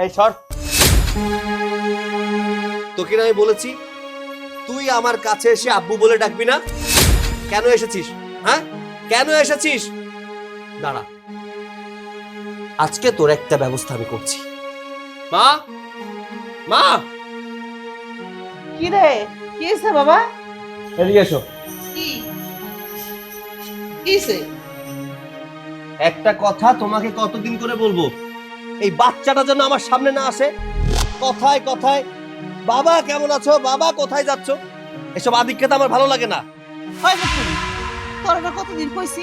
এই সর। তোকে না আমি বলেছি তুই আমার কাছে এসে আব্বু বলে ডাকবি না? কেন এসেছিস? হ্যাঁ, কেন এসেছিস? দাঁড়া, আজকে তোর একটা ব্যবস্থা আমি করছি। মা, মা, কি রে, কি হয়েছে বাবা? এদিকে এসো। কি কিছে? একটা কথা তোমাকে কতদিন করে বলবো, এই বাচ্চাটা যেন আমার সামনে না আসে। কথায় কথায় বাবা কেমন আছো, বাবা কোথায় যাচ্ছ, এসব আদিক্ষেতা আমার ভালো লাগে না। হয় না তুমি, তোর এটা কতদিন কইছি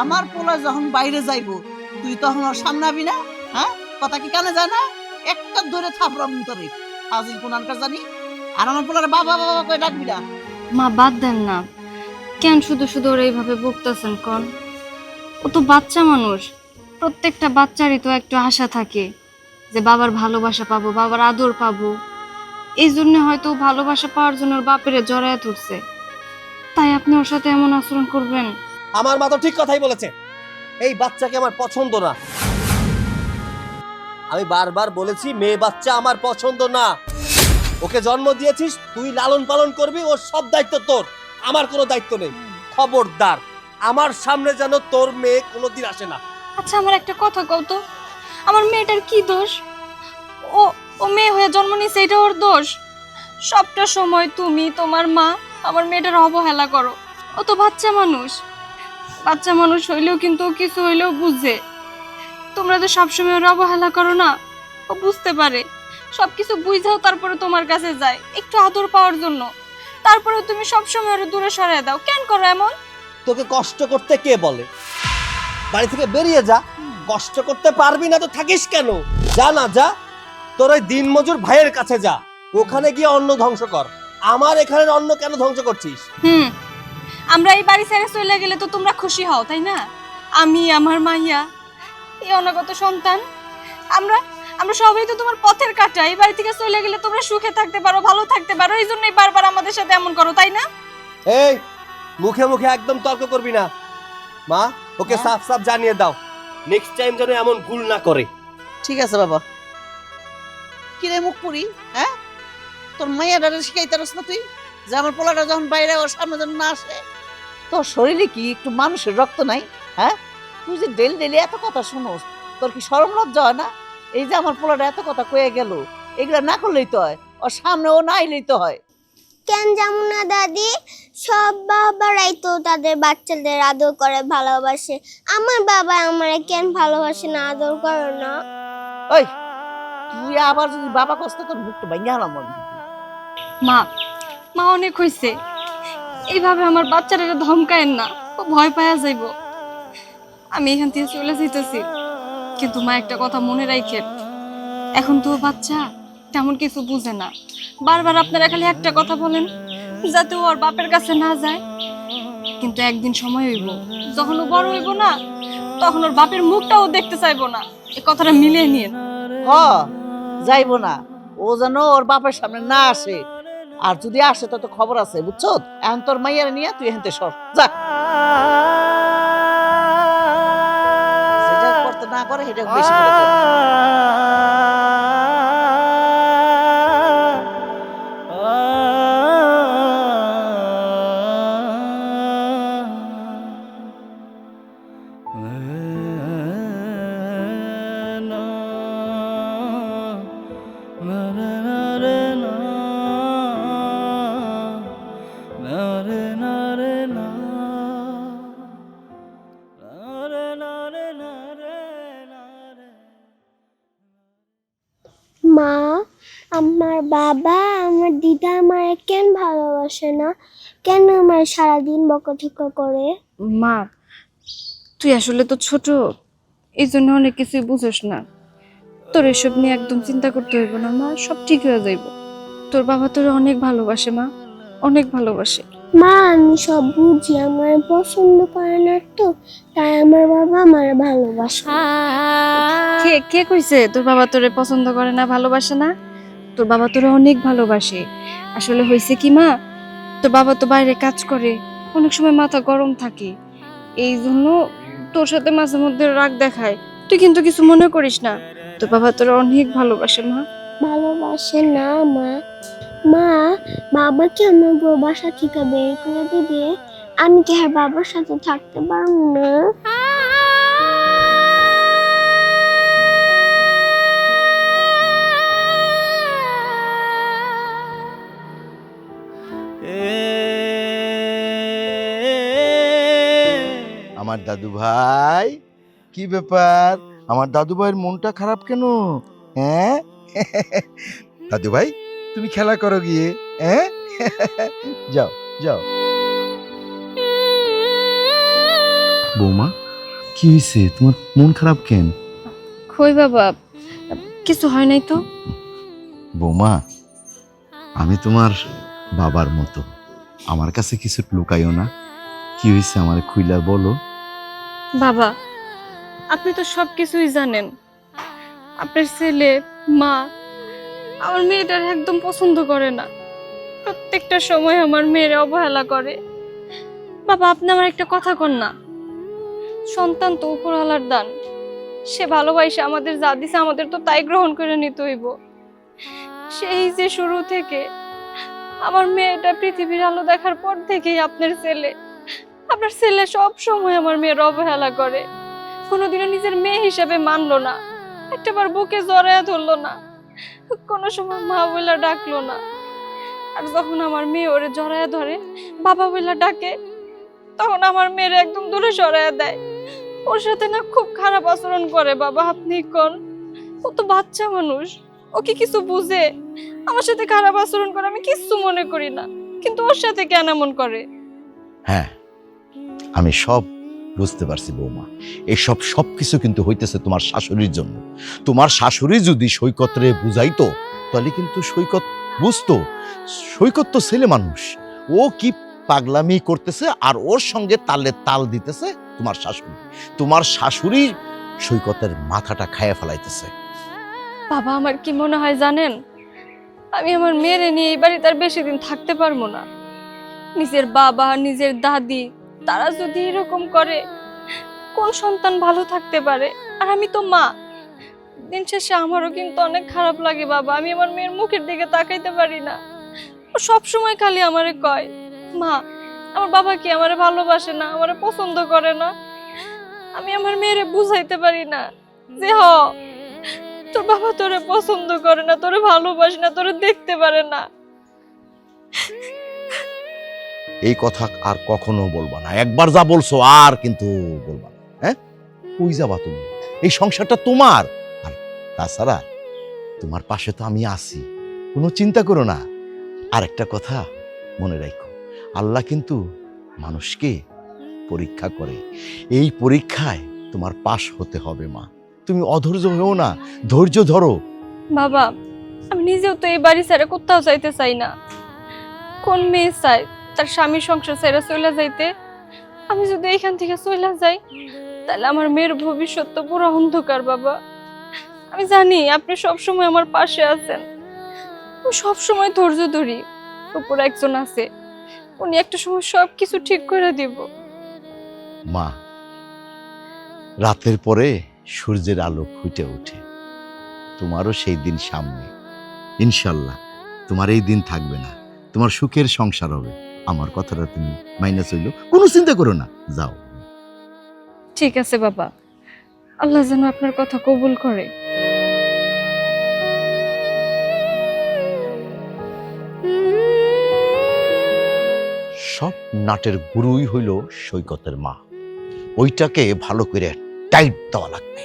আমার পোলা যখন বাইরে যাইবো তুই তখন ওর সামনে আবি না? হ্যাঁ, কথা কি কানে যায় না? একটা ধরে থাপড়াম তোরে, ফাজিল কোনানকার জানি। আর আমার পোলার বাবা বাবা কই ডাকবি না। মা বাদ দেন না, কেন শুধু শুধু ওরা এইভাবে বকতেছেন কোন? ও তো বাচ্চা মানুষ, প্রত্যেকটা বাচ্চারই তো একটু আশা থাকে যে বাবার ভালোবাসা পাবো, বাবার আদর পাবো। এই জন্য হয়তো ও ভালোবাসা পাওয়ার জন্য ওর বাপেরে জড়ায় ধরছে, তাই আপনি ওর সাথে এমন আচরণ করবেন? আমার মা তো ঠিক কথাই বলেছে, এই বাচ্চাকে আমার পছন্দ না। আমি বারবার বলেছি মেয়ে বাচ্চা আমার পছন্দ না। ওকে জন্ম দিয়েছিস, তুই লালন পালন করবি, ওর সব দায়িত্ব তোর, আমার কোনো দায়িত্ব নেই। খবরদার আমার সামনে যেন তোর মেয়ে কোনোদিন আসে না। আচ্ছা আমার একটা কথা কও তো, আমার মেয়েটার কি দোষ? ও ও মেয়ে হয়ে জন্ম নিয়েছে, এটা ওর দোষ? সবটা সময় তুমি তোমার মা আমার মেয়েটার অবহেলা করো। ও তো বাচ্চা মানুষ, বাচ্চা মানুষ হইলেও কিন্তু ও কিছু হইলেও বুঝে। তোমরা তো সবসময় ওর অবহেলা করো না, ও বুঝতে পারে, সবকিছু বুঝাও তারপরে তোমার কাছে যায় একটু আদর পাওয়ার জন্য, তারপরে তুমি সবসময় ওর দূরে সরিয়ে দাও। কেন করো এমন? তোকে কষ্ট করতে কে বলে? বাড়ি থেকে বেরিয়ে যা, কষ্ট করতে পারবি না তো থাকিস কেন? যা না যা, তোর ওই দিনমজুর ভাইয়ের কাছে যা, ওখানে গিয়ে অন্ন ধ্বংস কর। আমার এখানে অন্ন কেন ধ্বংস করছিস? আমরা এই বাড়ি ছেড়ে চলে গেলে তো তোমরা খুশি হও, তাই না? আমি, আমার মাইয়া, এই অনাগত সন্তান, আমরা আমরা সবাই তো তোমার পথের কাটা। এই বাড়ি থেকে চলে গেলে তোমরা সুখে থাকতে পারো, ভালো থাকতে পারো, এই জন্যই বারবার আমাদের সাথে এমন করো, তাই না? এই মুখে মুখে একদম তর্ক করবি না। মা, ওকে সাফ সাফ জানিয়ে দাও নেক্সট টাইম যেন এমন ভুল না করে। ঠিক আছে বাবা। কি রে মুখ পুরি, হ্যাঁ, তোর মাইয়া ডারে শিখাইতারস না তুই যে আমার পোলাটা যখন বাইরে ওর সামনে যেন না আসে? তোর শরীরে কি একটু মানুষের রক্ত নাই? হ্যাঁ, তুই যে ডেলি ডেলি এত কথা শুনোস, তোর কি শরম লজ্জা হয় না? এই যে আমার পোলাটা এত কথা কয়ে গেল, এগুলা না করলেই তো হয়, ওর সামনে ও না আইলেই তো হয়। কেন যেমন না দাদি, সব বাবারাই তো তাদের বাচ্চাদের আদর করে ভালোবাসে, আমার বাবা আমারে কেন ভালোবাসে না, আদর করে না? ওই তুই আবার যদি বাবা কষ্ট তোর মুখটা ভাঙে আলাম মনে। মা, মা অনেক হইছে, এইভাবে আমার বাচ্চারা ধমকায়েন না, ও ভয় পায়া যাইব। আমি এখান থেকে চলে যাইতেছি, কিন্তু মা একটা কথা মনে রাখেন, এখন তো ও বাচ্চা, তেমন কিছু বুঝে না। বারবার আপনারা খালি একটা কথা বলেন যাতে ও ওর বাপের কাছে না যায়, কিন্তু একদিন সময় হইব, যখন ও বড় হইব না, তখন ওর বাপের মুখটাও দেখতে চাইবো না। এই কথাটা মিলিয়ে নিন। হ, যাইবো না, ও যেন ওর বাপের সামনে না আসে, আর যদি আসে তো তো খবর আছে, বুঝছো? এখন তোর মাইয়ারে নিয়ে তুই এখান থেকে সর যা। যেটা করতে না করে সেটা বেশি করে করে। মা, আমার বাবা আমার দিদা আমারে কেন ভালোবাসে না, কেন আমার সারাদিন বকাঝকা করে? মা, তুই আসলে তো ছোট, এই জন্য অনেক কিছুই বুঝোস না। তোর এসব নিয়ে একদম চিন্তা করতে হইব না মা, সব ঠিক হয়ে যাইব। তোর বাবা তোর অনেক ভালোবাসে মা, অনেক ভালোবাসে। মা, আমি সব বুঝি, আমার পছন্দ করে না তো, তাই আমার বাবা আমার ভালোবাসে। কে কে কইছে তোর বাবা তোরে পছন্দ করে না, ভালোবাসে না? তোর বাবা তোরে অনেক ভালোবাসে। আসলে হয়েছে কি মা, তোর বাবা তো বাইরে কাজ করে, অনেক সময় মাথা গরম থাকে, এই জন্য তোর সাথে মাঝে মধ্যে রাগ দেখায়। তুই কিন্তু কিছু মনে করিস না, তোর বাবা তোর অনেক ভালোবাসে মা। ভালোবাসে না মা। মা, বাবাকে আমার বউ বাসা থেকে বের করে দিবে, আমি কি আর বাবার সাথে থাকতে পারবো না? আমার দাদু ভাই, কি ব্যাপার? আমার দাদু ভাইয়ের মনটা খারাপ কেন? হ্যাঁ দাদু ভাই, তুমি খেলা করো গিয়ে। হ্যাঁ যাও যাও। বৌমা, কি হয়েছে? তোমার মন খারাপ কেন? কই বাবা, কিছু হয় নাই তো। বৌমা, আমি তোমার বাবার মতো, আমার কাছে কিছু লুকাইও না। কি হয়েছে আমার খুইলা বলো। বাবা, আপনি তো সব কিছুই জানেন। আপনার ছেলে, মা আমার মেয়েটার একদম পছন্দ করে না। প্রত্যেকটা সময় আমার মেয়ের অবহেলা করে। বাবা, আপনি আমার একটা কথা কন না। সন্তান তো উপরওয়ালার দান। সে ভালোবাসে আমাদের যা দিছে, আমাদের তো তাই গ্রহণ করে নিতে হইব। সেই যে শুরু থেকে আমার মেয়েটা পৃথিবীর আলো দেখার পর থেকেই আপনার ছেলে সব সময় আমার মেয়ের অবহেলা করে। কোনোদিনও নিজের মেয়ে হিসেবে মানলো না, একটাবার বুকে জড়ায়া ধরলো না, কোনো সময় মা বইলা ডাকলো না। আর যখন আমার মেয়ে ওরে জড়ায়া ধরে, বাবা বইলা ডাকে, তখন আমার মেয়ের একদম দূরে সরাইয়া দেয়। ওর সাথে না খুব খারাপ আচরণ করে। বাবা, আপনি কোন, ও তো বাচ্চা মানুষ, ও কি কিছু বুঝে? আমার সাথে খারাপ আচরণ করে আমি কিচ্ছু মনে করি না, কিন্তু ওর সাথে কেন এমন করে? হ্যাঁ, আমি সব বুঝতে পারছি বৌমা। এসব সবকিছু কিন্তু হইতেছে তোমার শাশুড়ির জন্য। তোমার শাশুড়ি যদি সৈকতরে বুঝাইতো, তাহলে কিন্তু সৈকত বুঝতো। সৈকত তো ছেলে মানুষ, ও কি পাগলামি করতেছে, আর ওর সঙ্গে তালে তাল দিতেছে তোমার শাশুড়ি। তোমার শাশুড়ি সৈকতের মাথাটা খাইয়া ফেলাইতেছে। বাবা, আমার কি মনে হয় জানেন, আমি আমার মেয়েরে নিয়ে এই বাড়িতে আর বেশি দিন থাকতে পারবো না। নিজের বাবা, নিজের দাদি, তারা যদি এরকম করে, কোন সন্তান ভালো থাকতে পারে? আর আমি তো মা, দিন শেষে আমারও কিন্তু অনেক খারাপ লাগে বাবা। আমি আমার মেয়ের মুখের দিকে তাকাইতে পারি না। ও সব সময় খালি আমারে কয়, মা, আমার বাবা কি আমারে ভালোবাসে না, আমারে পছন্দ করে না? আমি আমার মেয়েরে বুঝাইতে পারি না যে তোর বাবা তোরে পছন্দ করে না, তোরে ভালোবাসে না, তোরে দেখতে পারে না। এই কথা আর কখনো বলবা না। একবার যা বলছো আর কিন্তু বলবা না। হ্যাঁ, কই যাবা তুমি? এই সংসারটা তোমার। আর তাছাড়া তোমার পাশে তো আমি আছি, কোনো চিন্তা করো না। আর একটা কথা মনে রাখো, আল্লাহ কিন্তু মানুষকে পরীক্ষা করে। এই পরীক্ষায় তোমার পাশ হতে হবে মা। তুমি অধৈর্য হও না, ধৈর্য ধরো। বাবা, আমি নিজেও তো এই বাড়ি ছেড়ে কোথাও যাইতে চাই না। কোন মেয়ে চায় তার স্বামীর সংসার ছেড়ে চলে যাইতে? আমি যদি এখান থেকে চলে যাই, তাহলে আমার মেয়ের ভবিষ্যৎ তো পুরো অন্ধকার। বাবা, আমি জানি আপনি সবসময় আমার পাশে আছেন। আমি সবসময় ধৈর্য ধরি। উপর একজন আছে, উনি একটা সময় সবকিছু ঠিক করে দিব। মা, রাতের পরে সূর্যের আলো ফুটে ওঠে। তোমারও সেই দিন সামনে। ইনশাল্লাহ তোমার এই দিন থাকবে না, তোমার সুখের সংসার হবে। আমার কথাটা তুমি মাইনা চইলো, কোনো চিন্তা করো না, যাও। ঠিক আছে বাবা, আল্লাহ যেন আপনার কথা কবুল করে। সব নাটের গুরুই হইল সৈকতের মা। ওইটাকে ভালো করে টাইট দেওয়া লাগবে।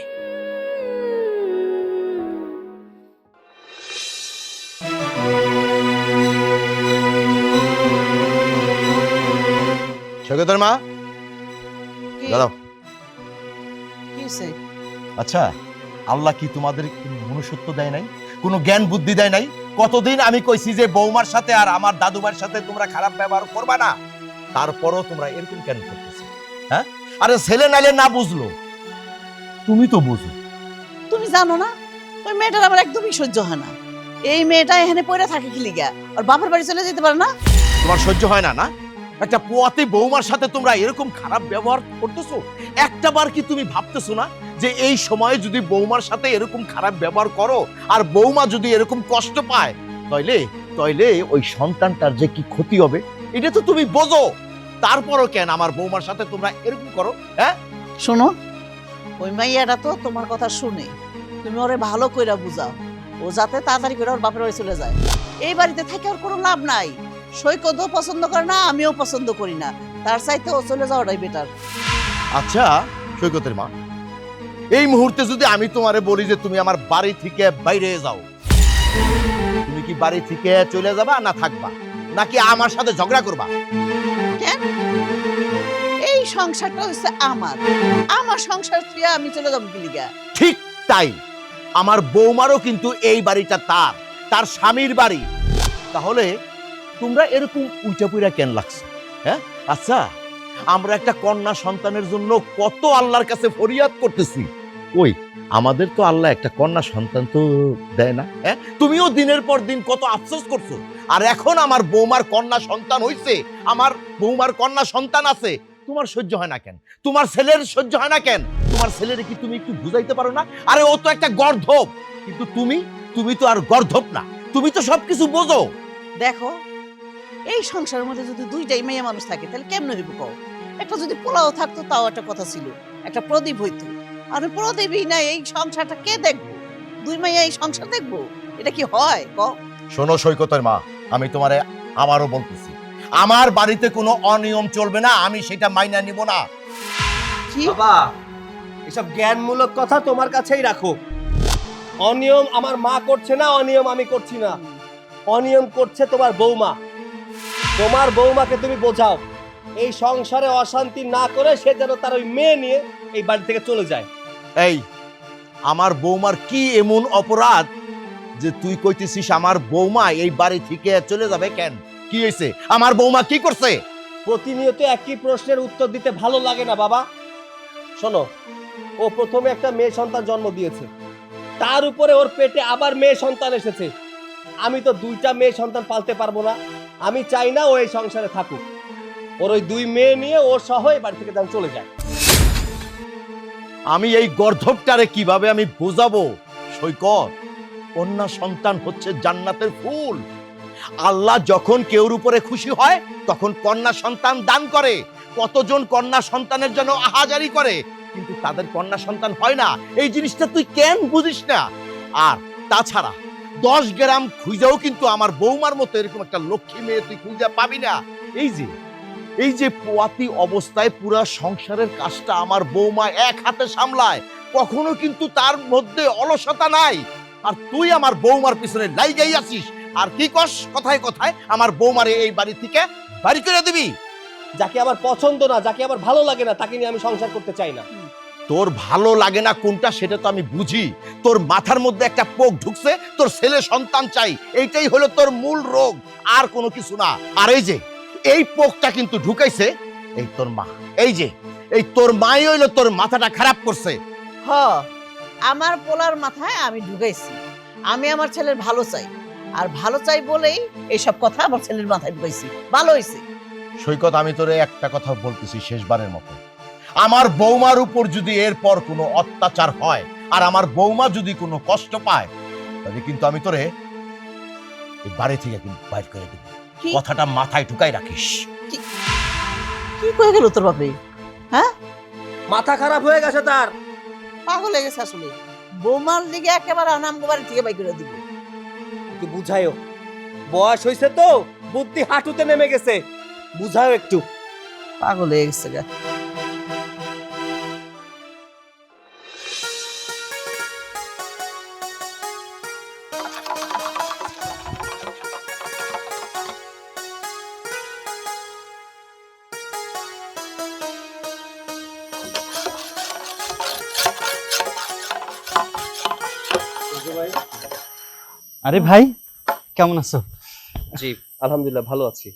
সৈকতের মা, কি? দাঁড়াও। কি হইছে? আচ্ছা, আল্লাহ কি তোমাদের মনুষ্যত্ব দেয় নাই, কোনো জ্ঞান বুদ্ধি দেয় নাই? কতদিন আমি কইছি যে বৌমার সাথে আর আমার দাদুবার সাথে তোমরা খারাপ ব্যবহার করবা না, তারপরও তোমরা এরকম কেন করতেছো? হ্যাঁ, আরে ছেলে নাইলে না বুঝলো, তুমি তো বুঝো। তুমি জানো না, ওই মেয়েটার আমার একদমই সহ্য হয় না। এই মেয়েটা এখানে পড়ে থাকে কি লিগা? আর বাপের বাড়ি চলে যেতে পারে না? তোমার সহ্য হয় না? না, একটা পোয়াতি বৌমার সাথে তোমরা এরকম খারাপ ব্যবহার করতেছো। একটা বার কি তুমি ভাবতেছো না যে এই সময়ে যদি বৌমার সাথে এরকম খারাপ ব্যবহার করো আর বৌমা যদি এরকম কষ্ট পায় তাইলে তাইলে ওই সন্তানটার যে কি ক্ষতি হবে এটা তো তুমি বোঝো। তারপরও কেন আমার বৌমার সাথে তোমরা এরকম করো? হ্যাঁ, শোনো, ওই মাইয়াটা তো তোমার কথা শুনে, তুমি ওরে ভালো কইরা বুঝাও, ও যাতে তাড়াতাড়ি করে ওর বাপের বাড়ি চলে যায়। এই বাড়িতে থেকে ওর কোনো লাভ নাই। সৈকতও পছন্দ করে না, আমিও পছন্দ করি না, তার চাইতে ও চলে যাওয়াটাই বেটার। আচ্ছা সৈকতের মা, এই মুহূর্তে যদি আমি তোমারে বলি যে তুমি আমার বাড়ি থেকে বাইরে যাও, তুমি কি বাড়ি থেকে চলে যাবা না থাকবা, নাকি আমার সাথে ঝগড়া করবা? কেন? এই সংসারটা হচ্ছে আমার, আমার সংসার থেকে আমি চলে যাবো কি লিগা? ঠিক তাই, আমার বৌমারও কিন্তু এই বাড়িটা তার, তার স্বামীর বাড়ি। তাহলে তোমরা এরকম উল্টা পুইরা কেন লাগছে? হ্যাঁ, আচ্ছা আমরা একটা কন্যা সন্তানের জন্য কত আল্লাহর কাছে ফরিয়াদ করতেছি, ওই আমাদের তো আল্লাহ একটা কন্যা সন্তান তো দেয় না। হ্যাঁ, তুমিও দিনের পর দিন কত আফসোস করছো, আর এখন আমার বৌমার কন্যা সন্তান হইছে, আমার বৌমার কন্যা সন্তান আছে, তোমার সহ্য হয় না কেন? তোমার ছেলের সহ্য হয় না কেন? তোমার ছেলের কি তুমি একটু বুঝাইতে পারো না? আরে ও তো একটা গর্ধব, কিন্তু তুমি তো আর গর্ধব না, তুমি তো সবকিছু বোঝো। দেখো, এই সংসারের মধ্যে যদি দুইটাই মেয়ে মানুষ থাকে তাহলে কেমনে হইব কও? একটা যদি পোলাও থাকতো তাও একটা কথা ছিল, একটা প্রদীপ হইতো। আর প্রদীপই নাই, এই সংসারটা কে দেখবো? দুই মাইয়া এই সংসার দেখবো? এটা কি হয় কও? শোনো সৈকতের মা, আমি তোমারে আবারও বলতেছি, আমার বাড়িতে কোনো অনিয়ম চলবে না, আমি সেটা মাইনা নিব না। কি? বাবা, এসব জ্ঞানমূলক কথা তোমার কাছেই রাখো। অনিয়ম আমার মা করছে না, অনিয়ম আমি করছি না, অনিয়ম করছে তোমার বৌমা। তোমার বৌমাকে তুমি বোঝাও এই সংসারে অশান্তি না করে সে যেন তার ওই মেয়ে নিয়ে এই বাড়ি থেকে চলে যায়। এই আমার বৌমার কি এমন অপরাধ যে তুই কইতেছিস আমার বৌমা এই বাড়ি থেকে চলে যাবে? কেন, কি হয়েছে? আমার বৌমা কি করছে? প্রতিনিয়ত একই প্রশ্নের উত্তর দিতে ভালো লাগে না বাবা। শোনো, ও প্রথমে একটা মেয়ে সন্তান জন্ম দিয়েছে, তার উপরে ওর পেটে আবার মেয়ে সন্তান এসেছে। আমি তো দুইটা মেয়ে সন্তান পালতে পারবো না, আমি চাই না ও এই সংসারে থাকুক। ওর ওই দুই মেয়ে নিয়ে ও সহ এই বাড়ি থেকে যেন চলে যায়। আমি এই গর্ধবটারে কিভাবে আমি বোঝাবো সৈকত? কন্যা সন্তান হচ্ছে জান্নাতের ফুল। আল্লাহ যখন কেউর উপরে খুশি হয় তখন কন্যা সন্তান দান করে। কতজন কন্যা সন্তানের জন্য আহাজারি করে, কিন্তু তাদের কন্যা সন্তান হয় না। এই জিনিসটা তুই কেন বুঝিস না? আর তাছাড়া 10 গ্রাম খুঁজেও কিন্তু আমার বৌমার মতো এরকম একটা লক্ষ্মী মেয়ে তুই খুঁজে পাবি না। এই যে পোয়াতি অবস্থায় পুরা সংসারের কাজটা আমার বৌমা এক হাতে সামলায়, কখনো কিন্তু তার মধ্যে অলসতা নাই। আর তুই আমার বৌমার পিছনে লাইগাই আছিস, আর কি কস কথায় কথায় আমার বৌমারে এই বাড়ি থেকে বাড়ি করে দিবি। যাকে আমার পছন্দ না, যাকে আমার ভালো লাগে না, তাকে নিয়ে আমি সংসার করতে চাই না। তোর ভালো লাগে না কোনটা সেটা তো আমি বুঝি, তোর মাথার মধ্যে একটা পোক ঢুকছে, তোর ছেলে সন্তান চাই, এইটাই হলো তোর মূল রোগ, আর কোনো কিছু না। আর এই পোকটা কিন্তু ঢুকাইছে এই তোর মা, এই তোর মাই হইলো তোর মাথাটা খারাপ করছে। হ, আমার পোলার মাথায় আমি ঢুকাইছি। আমি আমার ছেলের ভালো চাই, আর ভালো চাই বলেই এইসব কথা আমার ছেলের মাথায় ঢুকাইছি। ভালো হয়েছে। সৈকত, আমি তোরে একটা কথা বলতেছি শেষবারের মতো, আমার বৌমার উপর যদি এরপর কোনো অত্যাচার হয় আর আমার বৌমা যদি কোনো কষ্ট পায়, তাহলে কিন্তু আমি তোরে এই বাড়ি থেকে কিন্তু বাইর করে দেব। কি? কথাটা মাথায় ঢুকাই রাখিস। কি কয়ে গেল তোর বাপে? হ্যাঁ, মাথা খারাপ হয়ে গেছে তার। পাগল হয়ে গেছে আসলে। বৌমার দিকে একেবারে আনাম বাড়ি থেকে বাই করে দিব। একটু বুঝাইও, বয়স হয়েছে তো, বুদ্ধি হাঁটুতে নেমে গেছে, বুঝাও একটু। পাগল হয়ে গেছে গা। আরে ভাই, কেমন আছো? জি আলহামদুলিল্লাহ ভালো আছি।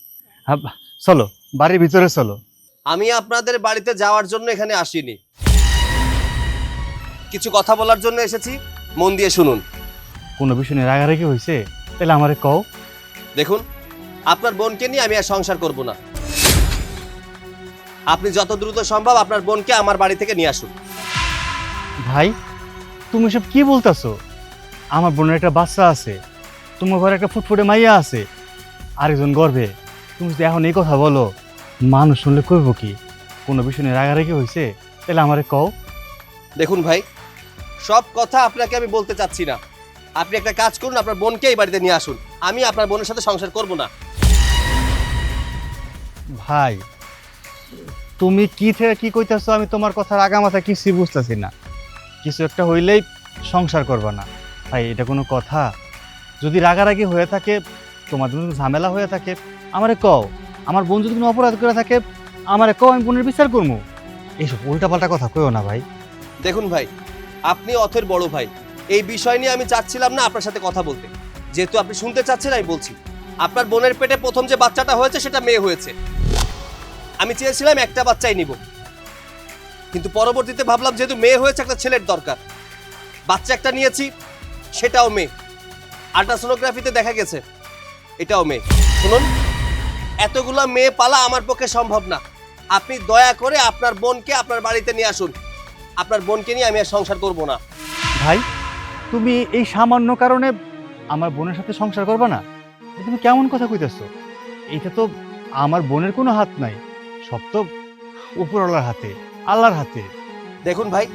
হ্যাঁ, চলো বাড়ির ভিতরে চলো। আমি আপনাদের বাড়িতে যাওয়ার জন্য এখানে আসিনি, কিছু কথা বলার জন্য এসেছি, মন দিয়ে শুনুন। কোনো বিষয় নিয়ে রাগারাগি হয়েছে তাহলে আমারে কও। দেখুন, আপনার বোনকে নিয়ে আমি আর সংসার করব না। আপনি যত দ্রুত সম্ভব আপনার বোনকে আমার বাড়ি থেকে নিয়ে আসুন। ভাই তুমি সব কি বলতেছো? আমার বোনের একটা বাচ্চা আছে, তোমার ঘরে একটা ফুটফুটে মাইয়া আছে, আরেকজন গর্ভে। তুমি যদি এখন এই কথা বলো, মানুষ শুনলে করবো কি? কোনো বিষয় নিয়ে রাগারাগি হয়েছে? তাহলে আমারে কও। দেখুন ভাই, সব কথা আপনাকে আমি বলতে চাচ্ছি না। আপনি একটা কাজ করুন, আপনার বোনকে এই বাড়িতে নিয়ে আসুন। আমি আপনার বোনের সাথে সংসার করব না। ভাই তুমি কি থেকে কি কইতাছো? আমি তোমার কথার আগামাথা কিছুই বুঝতেছি না। কিছু একটা হইলেই সংসার করবা না। ভাই এটা কোনো কথা? যদি রাগারাগি হয়ে থাকে, তোমার যদি ঝামেলা হয়ে থাকে, আমারে কও। আমার বোন যদি কোনো অপরাধ করে থাকে, আমারে কও, আমি বোনের বিচার করবো। এইসব উল্টাপাল্টা কথা কইও না ভাই। দেখুন ভাই, আপনি অথের বড় ভাই, এই বিষয় নিয়ে আমি চাচ্ছিলাম না আপনার সাথে কথা বলতে। যেহেতু আপনি শুনতে চাচ্ছেন, আমি বলছি। আপনার বোনের পেটে প্রথম যে বাচ্চাটা হয়েছে সেটা মেয়ে হয়েছে। আমি চেয়েছিলাম একটা বাচ্চাই নিব, কিন্তু পরবর্তীতে ভাবলাম যেহেতু মেয়ে হয়েছে, একটা ছেলের দরকার। বাচ্চা একটা নিয়েছি, সেটাও মেয়ে। আল্ট্রাসোনোগ্রাফিতে দেখা গেছে এটাও মেয়ে। শুনুন, এতগুলো মেয়ে পালা আমার পক্ষে সম্ভব না। আপনি দয়া করে আপনার বোনকে আপনার বাড়িতে নিয়ে আসুন। আপনার বোনকে নিয়ে আমি আর সংসার করব না। ভাই তুমি এই সামান্য কারণে আমার বোনের সাথে সংসার করবা না? এ তুমি কেমন কথা কইতেছো? এইটা তো আমার বোনের কোনো হাত নাই, সব তো উপরওয়ালার হাতে, আল্লাহর হাতে। দেখুন ভাই,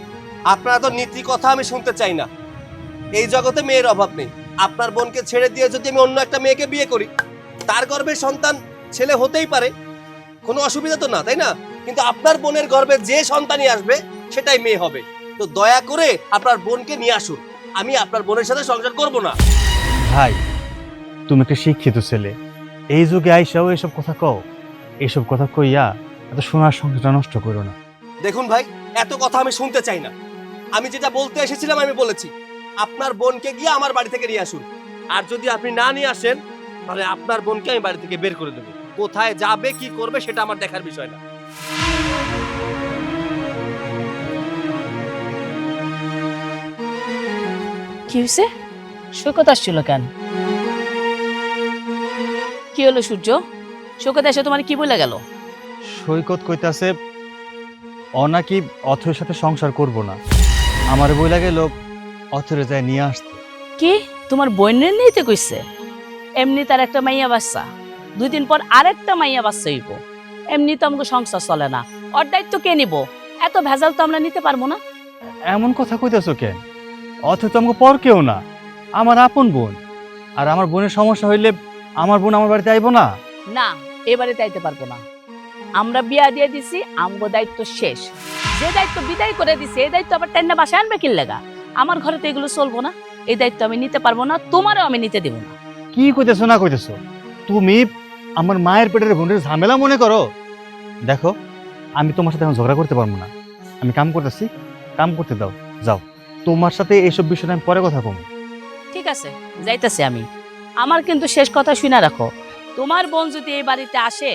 আপনারা তো নীতি কথা আমি শুনতে চাই না। এই জগতে মেয়ের অভাব নেই। আপনার বোনকে ছেড়ে দিয়ে যদি আমি অন্য একটা মেয়েকে বিয়ে করি, তার গর্ভের সন্তান ছেলে হতেই পারে, কোনো অসুবিধা তো না, তাই না? কিন্তু আপনার বোনের গর্ভে যে সন্তানই আসবে সেটাই মেয়ে হবে। তো দয়া করে আপনার বোনকে নিয়ে আসুন। আমি আপনার বোনের সাথে সংসার করব না। ভাই তুমি একটা শিক্ষিত ছেলে, এই যুগে আইসাও এসব কথা কও? এইসব কথা কইয়া এত সোনার সংসারটা নষ্ট করো না। দেখুন ভাই, এত কথা আমি শুনতে চাই না। আমি যেটা বলতে এসেছিলাম আমি বলেছি। আপনার বোনকে গিয়ে আমার বাড়ি থেকে নিয়ে আসুন। আর যদি আপনি না নিয়ে আসেন, তাহলে আপনার বোনকে আমি বাড়ি থেকে বের করে দেবো। কোথায় যাবে, কি করবে, সেটা আমার দেখার বিষয় না। কি হয়েছে? সৈকত আসছিল কেন? কি হলো সূর্য? সৈকত এসে তোমার কি বলে গেল? সৈকত কইতাছে ও নাকি অথরের সাথে সংসার করব না। আমার বইলা গেল অথরে যায় নিয়ে আসতে। কি তোমার বোনের নিতে কইছে? এমনি তার একটা মাইয়া বাচ্চা, 2 দিন পর আরেকটা মাইয়া বাচ্চা হইব। এমনি তো আমাকে সংসার চলে না, ওর দায়িত্ব কে নিব? এত ভেজাল তো আমরা নিতে পারবো না। এমন কথা কইতাছো কেন? অথর তো আমাকে পর কেউ না, আমার আপন বোন। আর আমার বোনের সমস্যা হইলে আমার বোন আমার বাড়িতে আইব না? না, এবারে যাইতে পারবো না। আমরা বিয়া দিয়ে দিছি, আমগো দায়িত্ব শেষ। যে দায়িত্ব বিদায় করে দিছে, এই দায়িত্ব আবার টেন্না বাসায় আনবে কি লাগা? আমার ঘরে তো এগুলো চলবো না। এই দায়িত্ব আমি নিতে পারবো না, তোমারও আমি নিতে দেব না। কি কইতেছো না কইতেছো? তুমি আমার মায়ের পেটের বোনের ঝামেলা মনে করো? দেখো, আমি তোমার সাথে এখন ঝগড়া করতে পারবো না। আমি কাম করতেছি, কাম করতে দাও, যাও। তোমার সাথে এইসব বিষয়ে আমি পরে কথা কমু। ঠিক আছে, যাইতেছি আমি। আমার কিন্তু শেষ কথা শুনে রাখো, তোমার বোন যদি এই বাড়িতে আসে,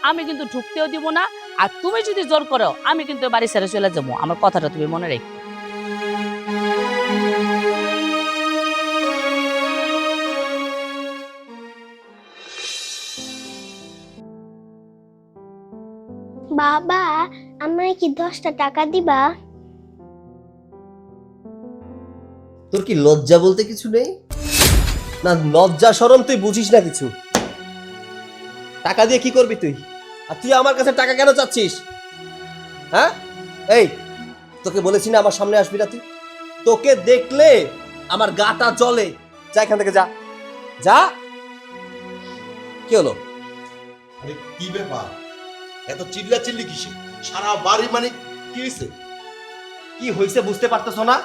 আমি কিন্তু ঢুকতেও দিব না। আর তুমি যদি জোর করো, আমি কিন্তু বাড়ি ছেড়ে চলে যাবো। আমার কথাটা তুমি মনে রেখো। বাবা, আমায় কি 10টা টাকা দিবা? তোর কি লজ্জা বলতে কিছু নেই? না লজ্জা শরম তুই বুঝিস না কিছু। টাকা দিয়ে কি করবি তুই? আর তুই আমার কাছে টাকা কেন চাচ্ছিস? হ্যাঁ, এই তোকে বলেছি না আমার সামনে আসবি না তুই? তোকে দেখলে আমার গাটা জ্বলে। যা এখান থেকে, যা যা। কি হলো? আরে কি ব্যাপার? এত চিল্লা চিল্লি কিসে? সারা বাড়ি মানে কি হয়েছে? কি হয়েছে বুঝতে পারতেছো না?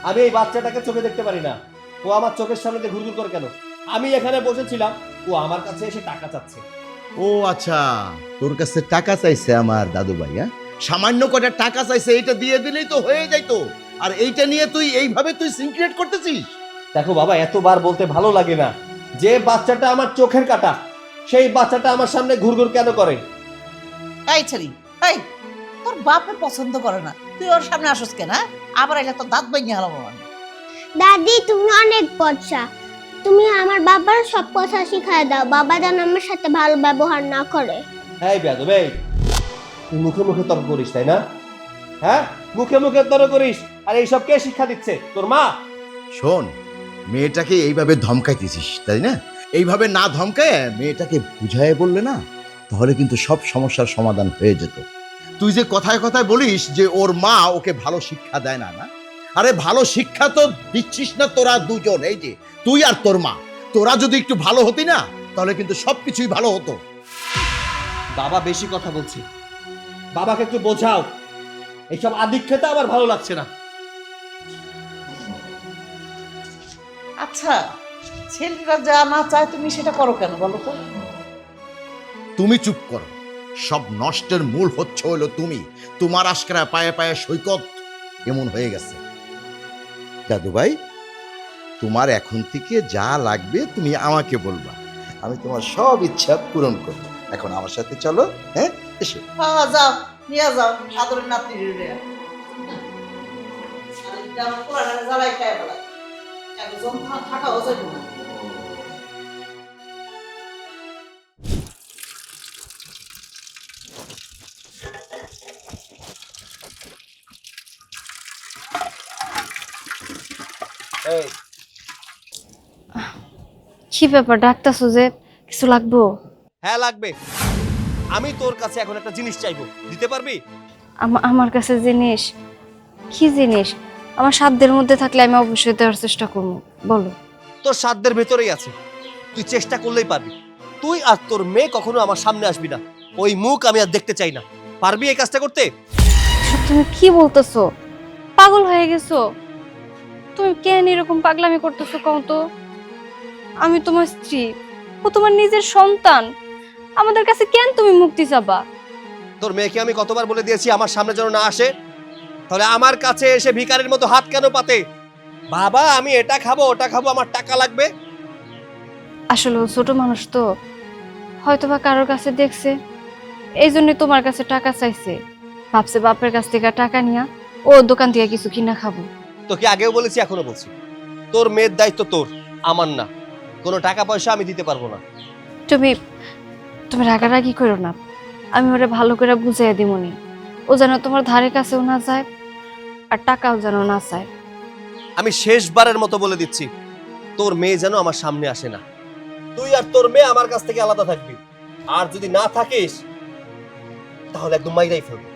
আমি এই বাচ্চাটাকে চোখে দেখতে পারি না। ও আমার চোখের সামনে দিয়ে ঘুরঘুর করে কেন? আমি এখানে বসেছিলাম, ও আমার কাছে এসে টাকা চাচ্ছে। ও আচ্ছা, তোর কাছে টাকা চাইছে আমার দাদু ভাই? হ্যাঁ, সামান্য কটা টাকা চাইছে, এইটা দিয়ে দিলেই তো হয়ে যাইতো। আর এইটা নিয়ে তুই এইভাবে তুই সিনক্রিয়েট করতেছিস? দেখো বাবা, এতবার বলতে ভালো লাগে না। যে বাচ্চাটা আমার চোখের কাটা, সেই বাচ্চাটা আমার সামনে ঘুরঘুর কেন করে? এই ছেড়ি, এই তোর বাপে পছন্দ করে না, তুই ওর সামনে আসস কেন? আবার এটা তো দাঁত ভেঙে হলাম আমার। দাদি, তুমি অনেক পচা। তুমি আমার বাবার সব কথা শিখায় দাও, বাবা যেন আমার সাথে ভালো ব্যবহার না করে। এই বেয়াদব, এই তুই মুখে মুখে তর্ক করিস, তাই না? হ্যাঁ, মুখে মুখে তর্ক করিস, আর এইসব কে শিক্ষা দিচ্ছে? তোর মা? শোন, মেয়েটাকে এইভাবে ধমকাইতেছিস তাই না? এইভাবে না ধমকায় মেয়েটাকে বুঝায় বললে না, তাহলে কিন্তু সব সমস্যার সমাধান হয়ে যেত। তুই যে কথায় কথায় বলিস যে ওর মা ওকে ভালো শিক্ষা দেয় না, না? আরে ভালো শিক্ষা তো দিচ্ছিস না তোরা দুজন, এই যে তুই আর তোর মা। তোরা যদি একটু ভালো হতি না, তাহলে কিন্তু সবকিছুই ভালো হতো। বাবা বেশি কথা বলছি, বাবাকে একটু বোঝাও। এইসব আদিক্ষেতা আমার ভালো লাগছে না। আচ্ছা, ছেলেরা যা না চায় তুমি সেটা করো কেন বলো তো? তুমি চুপ করো। সব নষ্টের মূল হচ্ছে হলো তুমি। তোমার আজকেরা পায়ে পায়ে সৈকত এমন হয়ে গেছে। দাদু ভাই, তোমার এখন থেকে যা লাগবে তুমি আমাকে বলবা, আমি তোমার সব ইচ্ছা পূরণ করবো। এখন আমার সাথে চলো, হ্যাঁ? এসো। হ্যাঁ, যাও, নিয়ে যাও আদরের নাতি রে। আমার পোলাটা জ্বালাই খায় বলা, একজন থাকা হচ্ছে না। এই, কি ব্যাপার ডাকতাছো যে? কিছু লাগবো? হ্যাঁ লাগবে। আমি তোর কাছে এখন একটা জিনিস চাইবো, দিতে পারবি? আমার কাছে জিনিস? কি জিনিস? আমার সাধ্যের মধ্যে থাকলে আমি অবশ্যই দেওয়ার চেষ্টা করবো, বলো। তোর সাধ্যের ভেতরেই আছে, তুই চেষ্টা করলেই পারবি। তুই আর তোর মেয়ে কখনো আমার সামনে আসবি না, ওই মুখ আমি আর দেখতে চাই না। পারবি এই কাজটা করতে? এসব তুমি কি বলতেছো? পাগল হয়ে গেছো? তুমি কেন এরকম পাগলামি করতেছো কও তো? আমি তোমার স্ত্রী, ও তোমার নিজের সন্তান। আমাদের কাছে কেন তুমি মুক্তি চাবা? তোর মেয়েকে আমি কতবার বলে দিয়েছি আমার সামনে যেন না আসে, তাহলে আমার কাছে এসে ভিখারির মতো হাত কেন পাতে? বাবা আমি এটা খাবো ওটা খাবো, আমার টাকা লাগবে। আসলে ও ছোট মানুষ তো, হয়তোবা কারোর কাছে দেখছে, এই জন্য তোমার কাছে টাকা চাইছে। ভাবছে বাপের কাছ থেকে টাকা নিয়া ও দোকান থেকে কিছু কিনা খাবো। তোকে আগেও বলেছি, এখনো বলছি, তোর মেয়ের দায়িত্ব তোর, আমার না। কোনো টাকা পয়সা আমি দিতে পারবো না। তুমি তুমি রাগারাগি করো না, আমি ওরে ভালো করে বুঝাইয়া দিমনি। ও যেন তোমার ধারে কাছেও না যায়, আর টাকাও যেন না চায়। আমি শেষবারের মতো বলে দিচ্ছি, তোর মেয়ে যেন আমার সামনে আসে না। তুই আর তোর মেয়ে আমার কাছ থেকে আলাদা থাকবি, আর যদি না থাকিস তাহলে একদম মাইরাই ফেলবো।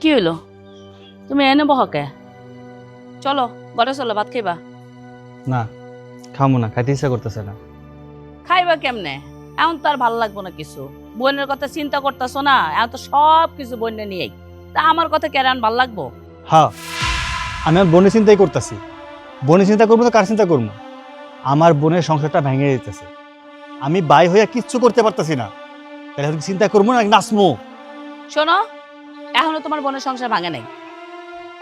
কি হইলো? তুমি এনে বহকে? চলো ঘরে চলো, ভাত খাইবা। না, খামো না, খাইতে ইচ্ছা করতেছে না। খাইবা কেমনে? এখন তো আর ভালো লাগবো না কিছু। বোনের কথা চিন্তা করতেছো না? এখন তো সব কিছু বোনে নিয়েই, তা আমার কথা কেরান ভাল লাগবো? হ্যাঁ, আমি আমার বোনের চিন্তাই করতেছি। বোনের চিন্তা করবো তো কার চিন্তা করবো? আমার বোনের সংসারটা ভেঙে যেতেছে, আমি বাই হইয়া কিচ্ছু করতে পারতেছি না। তাহলে এখন চিন্তা করবো না নাচমো? শোনো, এখনো তোমার বোনের সংসার ভাঙে নাই।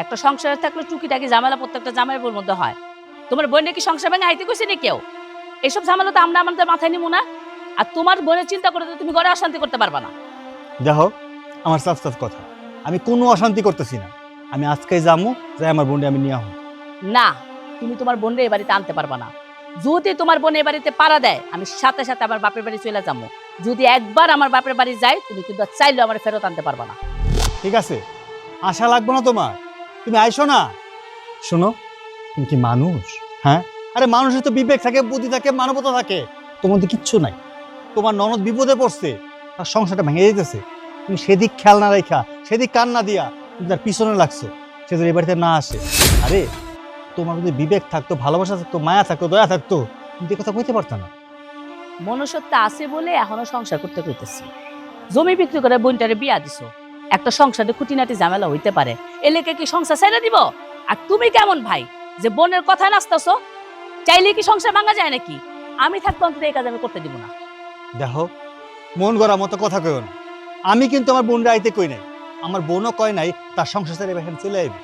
একটা সংসারে থাকলে টুকিটাকি ঝামেলা প্রত্যেকটা জামাইয়ের মধ্যে হয়। তোমার বোন নাকি সংসার ভেঙে আইতে কইছে নি কেউ? এইসব ঝামেলা তো আমরা আমাদের মাথায় নিবো না। আর তোমার বোনের চিন্তা করে তো তুমি ঘরে অশান্তি করতে পারবা না। দেখো, আমার সাফ সাফ কথা, আমি কোনো অশান্তি করতেছি না। আমি আজকে যাবো, যাই আমার বোনকে আমি নিয়ে আসবো। না, তুমি তোমার বোনরে এই বাড়িতে আনতে পারবা না। যদি তোমার বোন এই বাড়িতে পাড়া দেয়, আমি সাথে সাথে আমার বাপের বাড়ি চলে যাবো। যদি একবার আমার বাপের বাড়ি যাই, তুমি কিন্তু আর চাইলেও আমার ফেরত আনতে পারবা না। ঠিক আছে, আশা লাগবে না তোমার, তুমি আইসো না। শোনো, তুমি কি মানুষ? হ্যাঁ, আরে মানুষের তো বিবেক থাকে, বুদ্ধি থাকে, মানবতা থাকে। তোমার তো কিচ্ছু নাই। তোমার ননদ বিপদে পড়ছে, তার সংসারটা ভেঙে যেতেছে, তুমি সেদিক খেয়াল না রেখা, সেদিক কান না দিয়া তুমি তার পিছনে লাগছো, সে যদি এই বাড়িতে না আসে। আরে তোমার যদি বিবেক থাকতো, ভালোবাসা থাকতো, মায়া থাকতো, দয়া থাকতো, তুমি এই কথা কইতে পারতো না। মনুষ্যত্ব আছে বলে এখনো সংসার করতে কইতেছি। জমি বিক্রি করে বোনটারে বিয়া দিছো, একটা সংসারে খুঁটিনাটি ঝামেলা হইতে পারে, এলাকে কি সংসার ছেড়ে দিব? আর তুমি কেমন ভাই যে বোনের কথা নাচতেছো? চাইলে কি সংসার ভাঙা যায় নাকি? আমি থাকতে অন্তত এই কাজ আমি করতে দিব না। দেখো, মন গড়া মতো কথা কইও না। আমি কিন্তু আমার বোনরা আইতে কই নাই, আমার বোনও কয় নাই তার সংসার ছেড়ে এখানে চলে আইবে।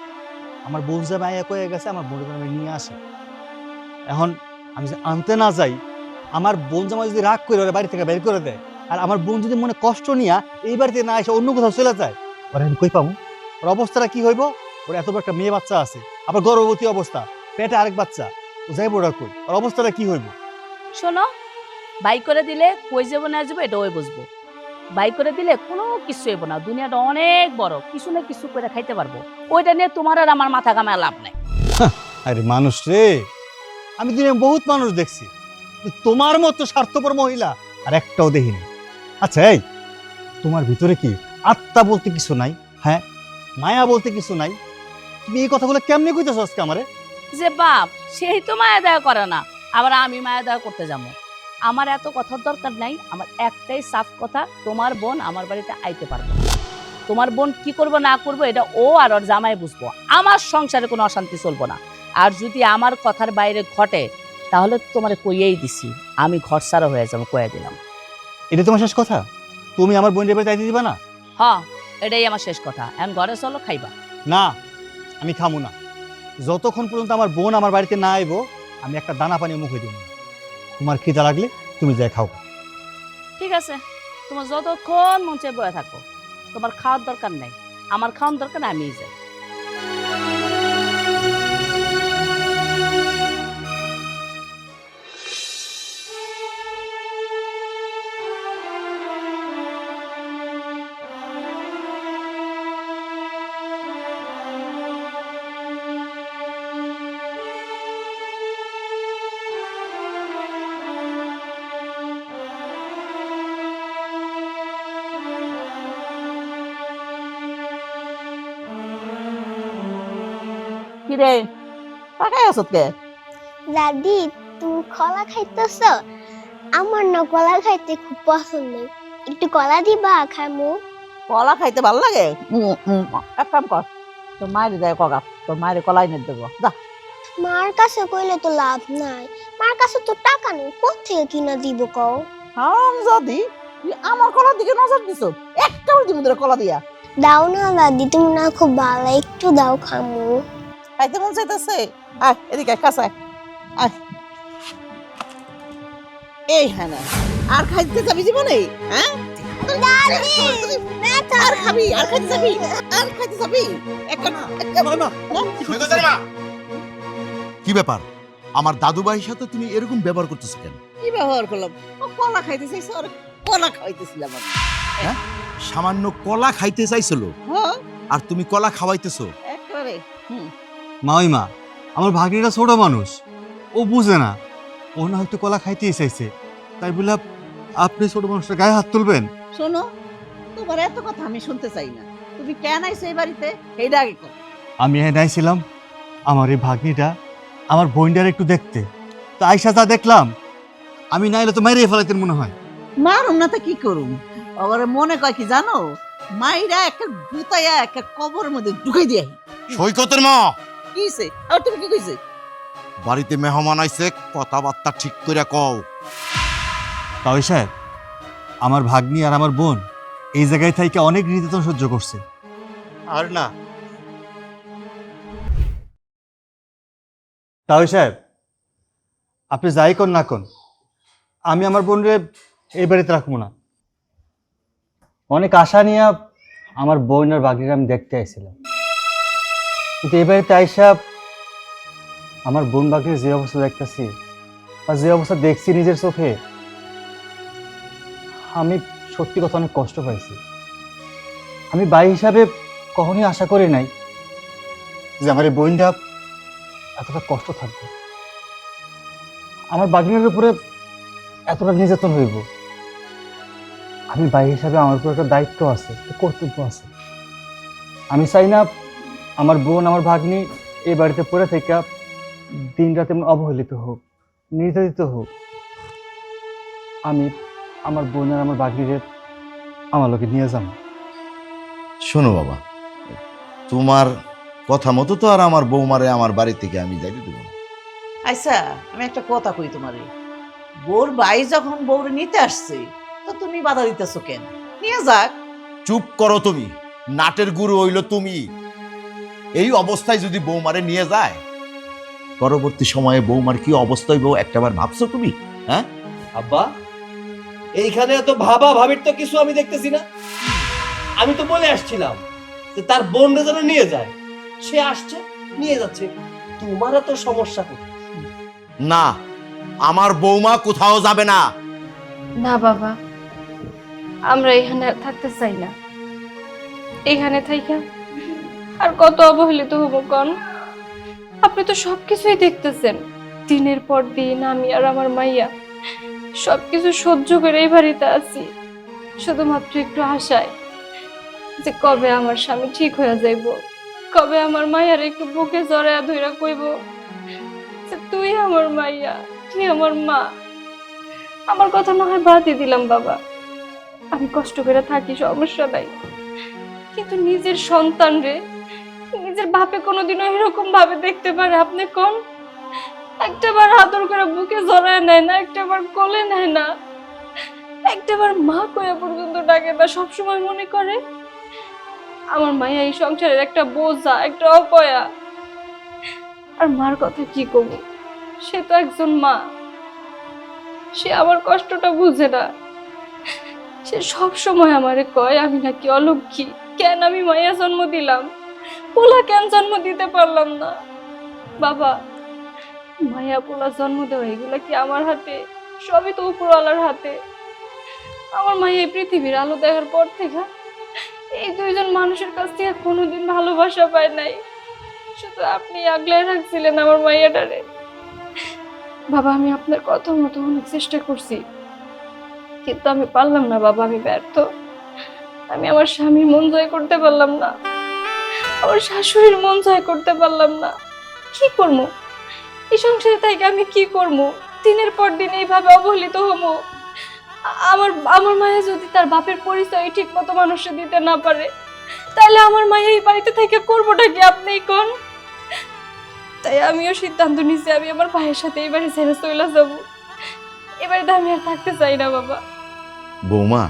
আমার বোন যে মায়া কয়ে গেছে, আমার বোনের জন্য নিয়ে আসে। এখন আমি যদি আনতে না যাই, আমার বোন জামাই যদি রাগ করে ওরা বাড়ি থেকে বের করে দেয়, আর আমার বোন যদি মনে কষ্ট নিয়া এই বাড়িতে না এসে অন্য কোথাও চলে যায়, ওরা আমি কই পাবো? ওর অবস্থাটা কি হইব ওর এত বড় একটা মেয়ে বাচ্চা আছে, আবার গর্ভবতী অবস্থা, পেটে আরেক বাচ্চা, ও যাইব ওরা কই? আর অবস্থাটা কি হইব? শোনো, বাই করে দিলে কই যাবো না যাবো এটা ওই বুঝবো। বাই করে দিলে কোনো কিছু হইব না, দুনিয়াটা অনেক বড়, কিছু না কিছু করে খাইতে পারবো। ওইটা নিয়ে তোমার আর আমার মাথা কামায় লাভ নাই। আরে মানুষ রে, আমি দিনে বহুত মানুষ দেখছি, কিন্তু তোমার মতো স্বার্থপর মহিলা আর একটাও দেখিনি। আচ্ছা এই, তোমার ভিতরে কি আত্মা বলতে কিছু নাই? হ্যাঁ, মায়া বলতে কিছু নাই? তুমি এই কথাগুলো কেমনে কইতেছো আজকে আমারে? যে বাপ সেই তো মায়া দেওয়া করে না, আবার আমি মায়া দেওয়া করতে যাবো? আমার এত কথার দরকার নাই, আমার একটাই সাফ কথা, তোমার বোন আমার বাড়িতে আইতে পারবে না। তোমার বোন কি করবো না করবো এটা ও আর ওর জামাই বুঝবো। আমার সংসারে কোনো অশান্তি চলবো না। আর যদি আমার কথার বাইরে ঘটে তাহলে তোমারে কইয়েই দিছি, আমি ঘর সারা হয়ে যাবো, কয়ে দিলাম। এটা তোমার শেষ কথা? তুমি আমার বোনের বাড়িতে আইতে দিবা না? হ, এটাই আমার শেষ কথা। এখন ঘরে চলো, খাইবা। না, আমি খামু না। যতক্ষণ পর্যন্ত আমার বোন আমার বাড়িতে না আইবো, আমি একটা দানা পানি মুখে দিব না। তোমার খিদা লাগলে তুমি যাই খাও। ঠিক আছে, তোমার যতক্ষণ মন চায় বয়ে থাকো, তোমার খাওয়ার দরকার নাই, আমার খাওয়ার দরকার, আমিই যাই। কিরে টাকাই আছো কে? দাদি তুমি কলা খাইতেছ? আমার না কলা খাইতে খুব পছন্দ, একটু কলা দিবা খামু। কলা খাইতে ভাল লাগে? এক কাম কর, তোর মায়ের দেয় কগা, তোর মায়ের কলাই নিয়ে দেবো, যা। মার কাছে কইলে তো লাভ নাই, মার কাছে তো টাকা নেই, কোত্থেকে কিনা দিব কও? হাম যদি তুই আমার কলার দিকে নজর দিছ, একটা দিব তোর কলা দিয়া। দাও না দাদি, তুমি না খুব ভালো, একটু দাও খামু। খাইতে মন চাইতেছে? আয় এদিকে কাছে আয়। এই হ্যাঁ না, আর খাইতে যাবি জীবনে? হ্যাঁ দাদি আর খাবি, আর খাইতে যাবি, আর খাইতে যাবি? কি ব্যাপার? আমার দাদু ভাইয়ের সাথে তুমি এরকম ব্যবহার করতেছো কেন? কি ব্যবহার করলাম? ও কলা খাইতে চাইছে, আর কলা খাইতেছিলাম আমি। সামান্য কলা খাইতে চাইছিল হ্যাঁ আর তুমি কলা খাওয়াইতেছো? একেবারে। মা, ওই মা, আমার ভাগ্নিটা ছোট মানুষ, ও বুঝে না। ও না হয়তো কলা খাইতেই চাইছে, তাই বলে আপনি ছোট মানুষের গায়ে হাত তুলবেন? শোনো, তোমার এত কথা আমি শুনতে চাই না। তুমি কেন আইছো এই বাড়িতে এইটা আগে কর। আমি এখানে আইছিলাম আমার এই ভাগ্নিটা, আমার বোনটার একটু দেখতে। তো আইসা যা দেখলাম, আমি না এলে তো মাইরে ফেলাইতেন মনে হয়। মারুম না তো কি করুম? আবার মনে কয় কি জানো, মাইরা একটা গুতাইয়া একটা কবরের মধ্যে ঢুকাই দিয়ে। সৈকতের মা, কি হইছে? আর তুমি কি কইছে? বাড়িতে মেহমান আইছে, কথাবার্তা ঠিক করে কও। তাই সাহেব, আমার ভাগ্নি আর আমার বোন এই জায়গায় থেকে অনেক নির্যাতন সহ্য করছে। আর না তাই সাহেব, আপনি যাই কোন না কোন, আমি আমার বোনরে এই বাড়িতে রাখবো না। অনেক আশা নিয়ে আমার বোন আর ভাগ্নির আমি দেখতে আইছিলাম, কিন্তু এই বাড়িতে আইসা আমার বোন ভাগ্নির যে অবস্থা দেখতেছি আর যে অবস্থা দেখছি নিজের চোখে, আমি সত্যি কথা অনেক কষ্ট পাইছি। আমি ভাই হিসাবে কখনোই আশা করি নাই যে আমার এই বোনটা এতটা কষ্ট থাকবে, আমার বাগিনের উপরে এতটা নির্যাতন হইব। আমি ভাই হিসাবে আমার উপর একটা দায়িত্ব আছে, একটা কর্তব্য আছে। আমি চাই না আমার বোন আমার ভাগ্নি এই বাড়িতে পড়ে থেকে দিন রাতে অবহেলিত হোক, নির্যাতিত হোক। আমি আমার বোন আর আমার ভাগ্নিরে আমার লোকে নিয়ে যাব। শোনো বাবা, তোমার কথা মতো তো আর আমার বৌমারে আমার বাড়ি থেকে আমি যাইতে দেবো না। আচ্ছা, আমি একটা কথা কই তোমারে, বোর ভাই যখন বউরে নিতে আসছে তো তুমি বাধা দিতেছো কেন? নিয়ে যাক। চুপ করো তুমি, নাটের গুরু হইল তুমি। এই অবস্থায় যদি বৌমারে নিয়ে যায়, পরবর্তী সময়ে বৌমার কি অবস্থা হইব একটাবার ভাবছো তুমি? হ্যাঁ আব্বা, এইখানে এত ভাবা ভাবির তো কিছু আমি দেখতেছি না। আমি তো বলে আসছিলাম যে তার বোনরা যেন নিয়ে যায়। সে আসছে নিয়ে যাচ্ছে, তোমার তো সমস্যা কোথায়? না, আমার বৌমা কোথাও যাবে না। না বাবা, আমরা এখানে আর থাকতে চাই না। এখানে থাইকা আর কত অবহেলিত হবো কন? আপনি তো সবকিছুই দেখতেছেন, দিনের পর দিন আমি আর আমার মাইয়া সবকিছু সহ্য করে এই বাড়িতে আছি, শুধুমাত্র একটু আশায় যে কবে আমার স্বামী ঠিক হয়ে যাইব, কবে আমার মাইয়ার একটু বুকে জড়ায়া ধইরা কইব যে তুই আমার মাইয়া, তুই আমার মা। আমার কথা না হয় বাদই দিলাম বাবা, আমি কষ্ট করে থাকি, সমস্যা নাই, কিন্তু নিজের সন্তান রে নিজের বাপে কোনোদিনও এরকম ভাবে দেখতে পারে আপনি কোন? একটাবার আদর করে বুকে জড়ায় নেয় না, একটাবার কোলে নেয় না, একটাবার মা কয়া পর্যন্ত ডাকে না, সবসময় মনে করে আমার মায়া এই সংসারের একটা বোঝা, একটা অপয়া। আর মার কথা কি কব, সে তো একজন মা, সে আমার কষ্টটা বুঝে না। সে সব সময় আমারে কয় আমি নাকি অলক্ষী, কেন আমি মায়া জন্ম দিলাম, পোলা কেন জন্ম দিতে পারলাম না। বাবা, মায়া পোলা জন্ম দেওয়া এগুলা কি আমার হাতে? সবই তো উপরওয়ালার হাতে। আমার মায়া এই পৃথিবীর আলো দেখার পর থেকে এই দুইজন মানুষের কাছ থেকে কোনোদিন ভালোবাসা পায় নাই, শুধু আপনি আগলায় রাখছিলেন আমার মাইয়াটারে। বাবা, আমি আপনার কথা মতো অনেক চেষ্টা করছি, কিন্তু আমি পারলাম না বাবা, আমি ব্যর্থ। আমি আমার স্বামীর মন জয় করতে পারলাম না, আমার শাশুড়ির মন জয় করতে পারলাম না। কি করবো এই সংসারে থেকে, আমি কি করবো? দিনের পর দিন এইভাবে অবহেলিত হবো। আমার আমার মায়া যদি তার বাপের পরিচয় ঠিক মতো মানুষে দিতে না পারে, তাহলে আমার মায়া এই বাড়িতে থেকে করবোটা কি আপনি কোন? তাই আমিও সিদ্ধান্ত নিছি আমি আমার ভাইয়ের সাথে এই বাড়ি ছেড়ে চলে যাবো। এ বাড়িতে আমি আর থাকতে চাই না বাবা। বৌমা,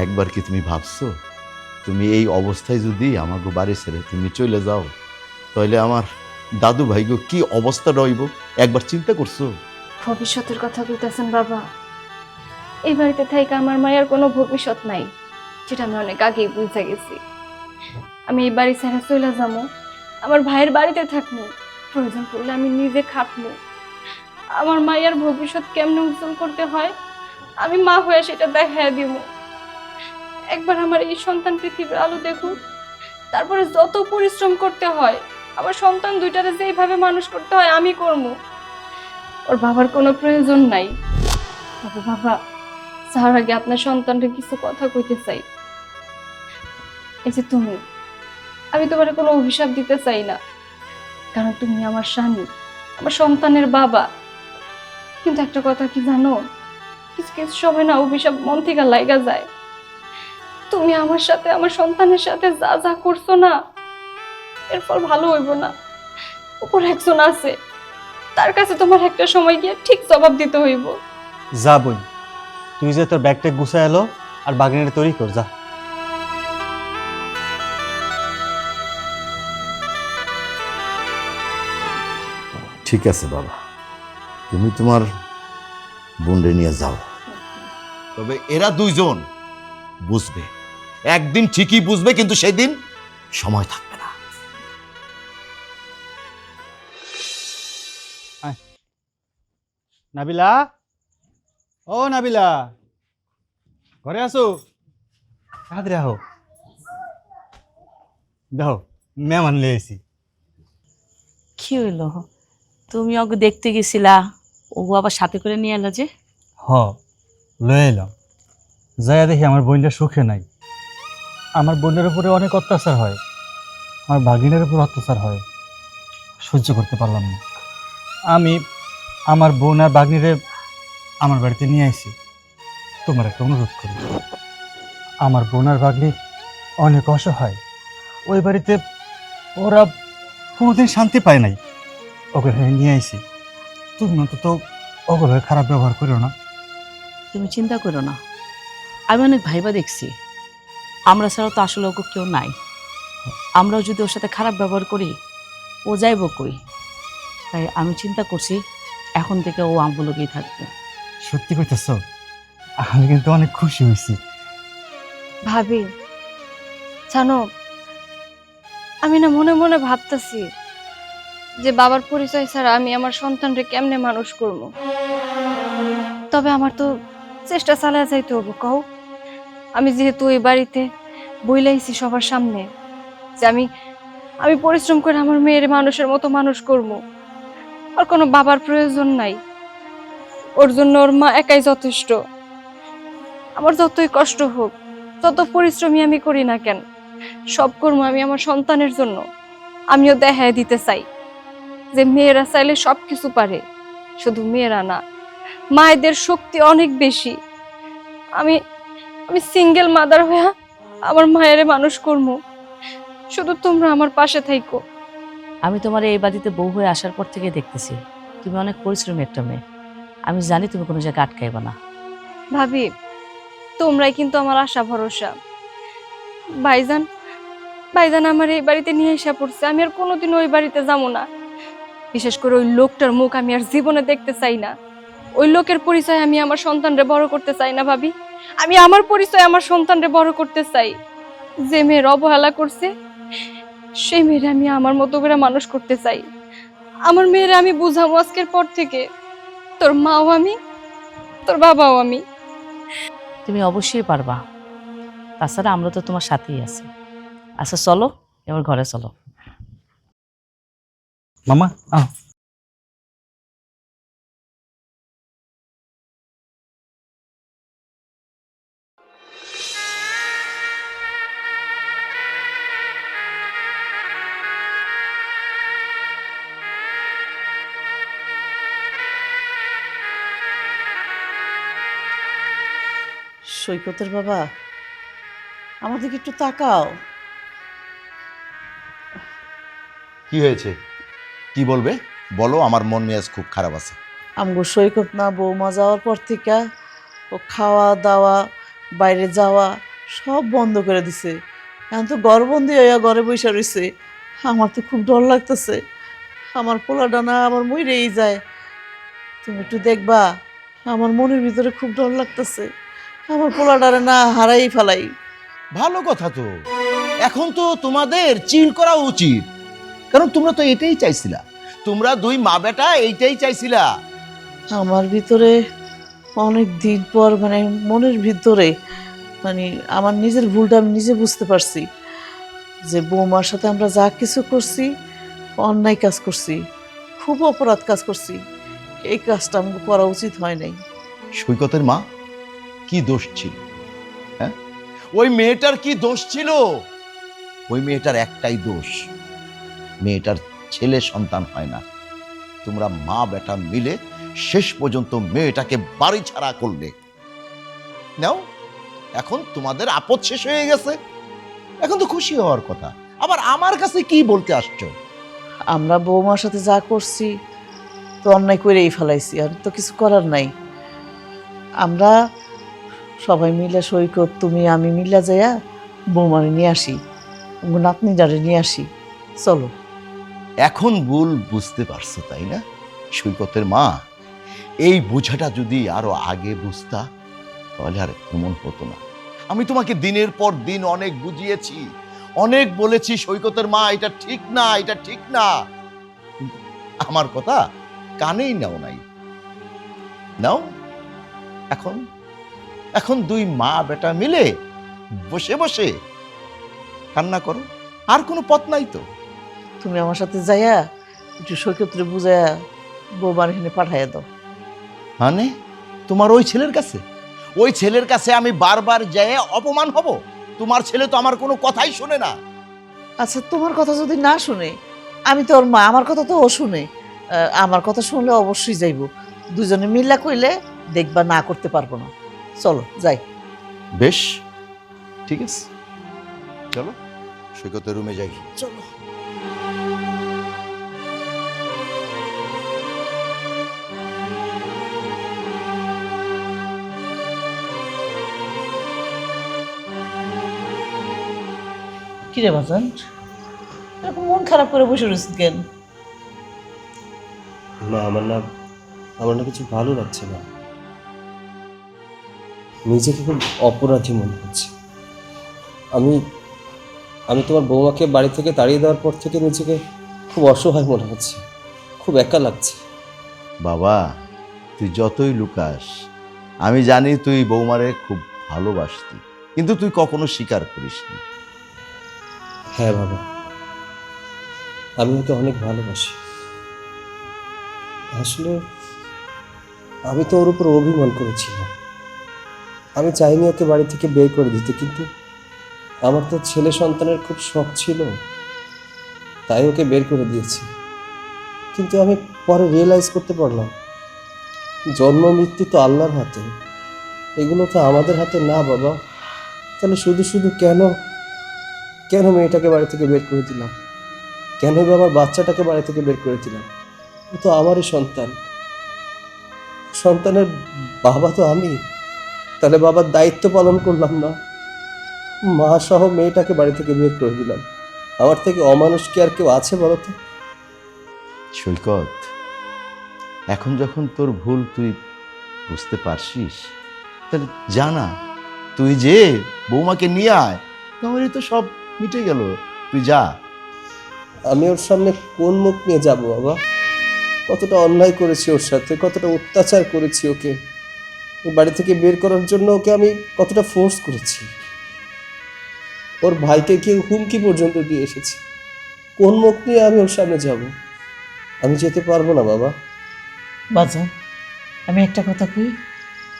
একবার কি তুমি ভাবছো তুমি এই অবস্থায় যদি আমাকে বাড়ি ছেড়ে তুমি চলে যাও, তাহলে আমার দাদু ভাইগো কি অবস্থা রইব? একবার চিন্তা করছো? ভবিষ্যতের কথা কইতেছেন বাবা? এই বাড়িতে থেকে আমার মায়ের কোনো ভবিষ্যৎ নাই, যেটা আমি অনেক আগেই বুঝে গেছি। আমি এই বাড়ি ছেড়ে চলে যাবো, আমার ভাইয়ের বাড়িতে থাকবো, প্রয়োজন পড়লে আমি নিজে খাটবো। আমার মায়ের ভবিষ্যৎ কেমনে উজ্জ্বল করতে হয় আমি মা হয়ে সেটা দেখাইয়া দিব। একবার আমার এই সন্তান পৃথিবীর আলো দেখুক, তারপরে যত পরিশ্রম করতে হয় আমার সন্তান দুইটারে যেইভাবে মানুষ করতে হয় আমি করবো। ওর বাবার কোনো প্রয়োজন নাই। তবে বাবা, যাওয়ার আগে আপনার সন্তানকে কিছু কথা কইতে চাই। এই যে তুমি, আমি তোমার কোনো অভিশাপ দিতে চাই না, কারণ তুমি আমার স্বামী, আমার সন্তানের বাবা। কিন্তু একটা কথা কি জানো, কিছু কিছু সময় না অভিশাপ মন থেকে লাগা যায়। তুমি আমার সাথে, আমার সন্তানের সাথে যা যা করছো না, এর ফল ভালো হইব না। উপর একজন আছে, তার কাছে তোমার একটা সময় গিয়ে ঠিক জবাব দিতে হইব। যা বই, তুই যে তোর ব্যাগটা গুছায় এলো আর বাগিনের তৈরি কর, যা। ঠিক আছে বাবা, তুমি তোমার বোনরে নিয়ে যাও। তবে এরা দুইজন বুঝবে, একদিন ঠিকই বুঝবে, কিন্তু সেদিন সময় থাকবে না। নাবিলা, ও নাবিলা, ঘরে আসো, তাড়াতাড়ি আহো। দেখো মেহমান লিয়ে এসি। কি হইলো? তুমি ওকে দেখতে গেছিলা, ও আবার সাথে করে নিয়ে এলো যে? হ, লয়ে এলাম। যাইয়া দেখি আমার বোনটা সুখে নাই। আমার বোনের উপরে অনেক অত্যাচার হয়, আমার ভাগিনের উপর অত্যাচার হয়, সহ্য করতে পারলাম না। আমি আমার বোন আর ভাগ্নিরে আমার বাড়িতে নিয়ে আসি। তোমার একটা অনুরোধ করি, আমার বোন আর ভাগ্নি অনেক অসহায়, ওই বাড়িতে ওরা কোনোদিন শান্তি পায় নাই, ওকে নিয়ে আইসি। তুমি অন্তত ওগুলো খারাপ ব্যবহার করো না। তুমি চিন্তা করো না, আমি অনেক ভাইবা দেখছি, আমরা ছাড়াও তো আসলে ওকে কেউ নাই। আমরাও যদি ওর সাথে খারাপ ব্যবহার করি, ও যাইব কই? তাই আমি চিন্তা করছি এখন থেকে ও আমগুলোকেই থাকবে। সত্যি কইতেছ? আমি কিন্তু অনেক খুশি হয়েছি। ভাবি, জানো আমি না মনে মনে ভাবতেছি যে বাবার পরিচয় ছাড়া আমি আমার সন্তানরে কেমনে মানুষ করব। তবে আমার তো চেষ্টা চালায় যাইতে হবো। কও, আমি যেহেতু এই বাড়িতে বইলাইছি সবার সামনে যে আমি পরিশ্রম করে আমার মেয়ের মানুষের মতো মানুষ করব, আর কোনো বাবার প্রয়োজন নাই। ওর জন্য ওর মা একাই যথেষ্ট। আমার যতই কষ্ট হোক, যত পরিশ্রমী আমি করি না কেন, সব কর্ম আমি আমার সন্তানের জন্য। আমিও দেখায় দিতে চাই যে মেয়েরা চাইলে সবকিছু পারে, শুধু মেয়েরা না, মায়েদের শক্তি অনেক বেশি। আমি আমি সিঙ্গেল মাদার হয়ে আমার মায়ের মানুষ করবো, শুধু তোমরা আমার পাশে থাইকো। আমি তোমার এই বাড়িতে বউ হয়ে আসার পর থেকে দেখতেছি তুমি অনেক পরিশ্রমী একটা মেয়ে। আমি জানি তুমি কোনো জায়গায় আটকাইবা না। ভাবি, তোমরাই কিন্তু আমার আশা ভরসা। ভাইজান ভাইজান আমার এই বাড়িতে নিয়ে এসে পড়ছে, আমি আর কোনোদিন ওই বাড়িতে যাবো না। বিশেষ করে ওই লোকটার মুখ আমি আর জীবনে দেখতে চাই না। ওই লোকের পরিচয় আমি আমার সন্তানরে বড় করতে চাই না ভাবি। আমি আমার পরিচয় আমার সন্তানরে বড় করতে চাই। যে মেয়ের অবহেলা করছে সেই মেয়েরা আমি আমার মতো করে মানুষ করতে চাই। আমার মেয়েরা আমি বুঝাবো আজকের পর থেকে, তোর মাও আমি, তোর বাবাও আমি। তুমি অবশ্যই পারবা, তাছাড়া আমরা তো তোমার সাথেই আছি। আচ্ছা চলো, এবার ঘরে চলো। মামা আহ সৈকতের বাবা, আমার দিকে একটু তাকাও। কি হয়েছে? কি বলবে বলো, আমার মন মেজাজ খুব খারাপ আছে। আমগো সৈকত না বৌমা যাওয়ার পর থেকে ও খাওয়া দাওয়া, বাইরে যাওয়া সব বন্ধ করে দিছে। এখন তো ঘরবন্দি হইয়া ঘরে বসে রয়েছে। আমার তো খুব ডর লাগতেছে। আমার পোলাটা না আমার মইরেই যায়। তুমি একটু দেখবা, আমার মনের ভিতরে খুব ডর লাগতেছে। আমার পোলাটারে না হারাই ফেলাই। ভালো কথা তো, এখন তো তোমাদের চিল করা উচিত, কারণ তোমরা তো এটাই চাইছিলা। তোমরা দুই মা বেটা এইটাই চাইছিলা। আমার ভিতরে অনেক দিন পর মানে মনের ভিতরে মানে আমার নিজের ভুলটা আমি নিজে বুঝতে পারছি যে বৌমার সাথে আমরা যা কিছু করছি অন্যায় কাজ করছি, খুব অপরাধ কাজ করছি। এই কাজটা আমাকে করা উচিত হয় নাই। সৈকতের মা কি দোষ ছিল? হ্যাঁ, ওই মেয়েটার কি দোষ ছিল? ওই মেয়েটার একটাই দোষ, মেয়েটার ছেলে সন্তান হয় না। তোমরা মা বেটা মিলে শেষ পর্যন্ত মেয়েটাকে বাড়ি ছাড়া করলে। নাও, এখন তোমাদের আপদ শেষ হয়ে গেছে, এখন তো খুশি হওয়ার কথা। আবার আমার কাছে কি বলতে আসছো? আমরা বৌমার সাথে যা করছি তো অন্যায় করেই ফেলাইছি, আর তো কিছু করার নাই। আমরা সবাই মিলে সৈকত, তুমি, আমি মিলে যাইয়া বৌমারে নিয়ে আসি, নাতনিটারে নিয়ে আসি। চলো। এখন ভুল বুঝতে পারছো তাই না সৈকতের মা? এই বোঝাটা যদি আরো আগে বুঝতা তাহলে আর এমন হতো না। আমি তোমাকে দিনের পর দিন অনেক বুঝিয়েছি, অনেক বলেছি সৈকতের মা এটা ঠিক না, এটা ঠিক না, কিন্তু আমার কথা কানেই নাও নাই। নাও, এখন এখন দুই মা বেটা মিলে বসে বসে কান্না করো, আর কোনো পথ নাই তো। তুমি আমার সাথে যাইয়া একটু সৈকতরে বুঝাইয়া বৌমার এখানে পাঠাইয়া দাও। মানে তোমার ওই ছেলের কাছে? ওই ছেলের কাছে আমি বারবার যেয়ে অপমান হব? তোমার ছেলে তো আমার কোনো কথাই শোনে না। আচ্ছা, তোমার কথা যদি না শুনে, আমি তো ওর মা, আমার কথা তো ও শুনে। আমার কথা শুনলে অবশ্যই যাইব। দুজনে মিল্লা কইলে দেখবা না করতে পারবো না। চলো যাই। বেশ, ঠিক আছে, চলো সৈকতের রুমে যাই। চলো। কিরে বাজান, এরকম মন খারাপ করে বসে রয়েছিস কেন? না, আমার না কিছু ভালো লাগছে না। নিজেকে খুব অপরাধী মনে হচ্ছে। আমি তোমার বৌমাকে বাড়ি থেকে তাড়িয়ে দেওয়ার পর থেকে নিজেকে খুব অসহায় মনে হচ্ছে, খুব একা লাগছে। বাবা, তুই যতই লুকাস, আমি জানি তুই বৌমারে খুব ভালোবাসতি, কিন্তু তুই কখনো স্বীকার করিসনি। হ্যাঁ বাবা, আমি ওকে অনেক ভালোবাসি। আসলে আমি তো ওর উপর অভিমান করেছিলাম। আমি চাইনি ওকে বাড়ি থেকে বের করে দিতে, কিন্তু আমার তো ছেলে সন্তানের খুব শখ ছিল, তাই ওকে বের করে দিয়েছি। কিন্তু আমি পরে রিয়েলাইজ করতে পারলাম, জন্ম মৃত্যু তো আল্লাহর হাতে, এগুলো তো আমাদের হাতে না বাবা। তাহলে শুধু শুধু কেন কেন মেয়েটাকে বাড়ি থেকে বের করে দিলাম? কেন বা আমার বাচ্চাটাকে বাড়ি থেকে বের করে দিলাম? ও তো আমারই সন্তান, সন্তানের বাবা তো আমি। তাহলে বাবার দায়িত্ব পালন করলাম না, মা সহ মেয়েটাকে বাড়ি থেকে বের করে দিলাম। আমার থেকে অমানুষ কি আর কেউ আছে বলো তো? সৈকত, এখন যখন তোর ভুল তুই বুঝতে পারছিস, তাহলে জানা তুই যে বৌমাকে নিয়ে আয়, তাহলে তো সব মিটে গেল। তুই যা। আমি ওর সামনে কোন মুখ নিয়ে যাব বাবা? কতটা অন্যায় করেছি ওর সাথে, কতটা অত্যাচার করেছি ওকে। ওই বাড়ি থেকে বের করার জন্য ওকে আমি কতটা ফোর্স করেছি। ওর ভাইকে কেউ হুমকি পর্যন্ত দিয়ে এসেছি। কোন মুখ নিয়ে আমি ওর সামনে যাব? আমি যেতে পারবো না বাবা। বাজান, আমি একটা কথা কই,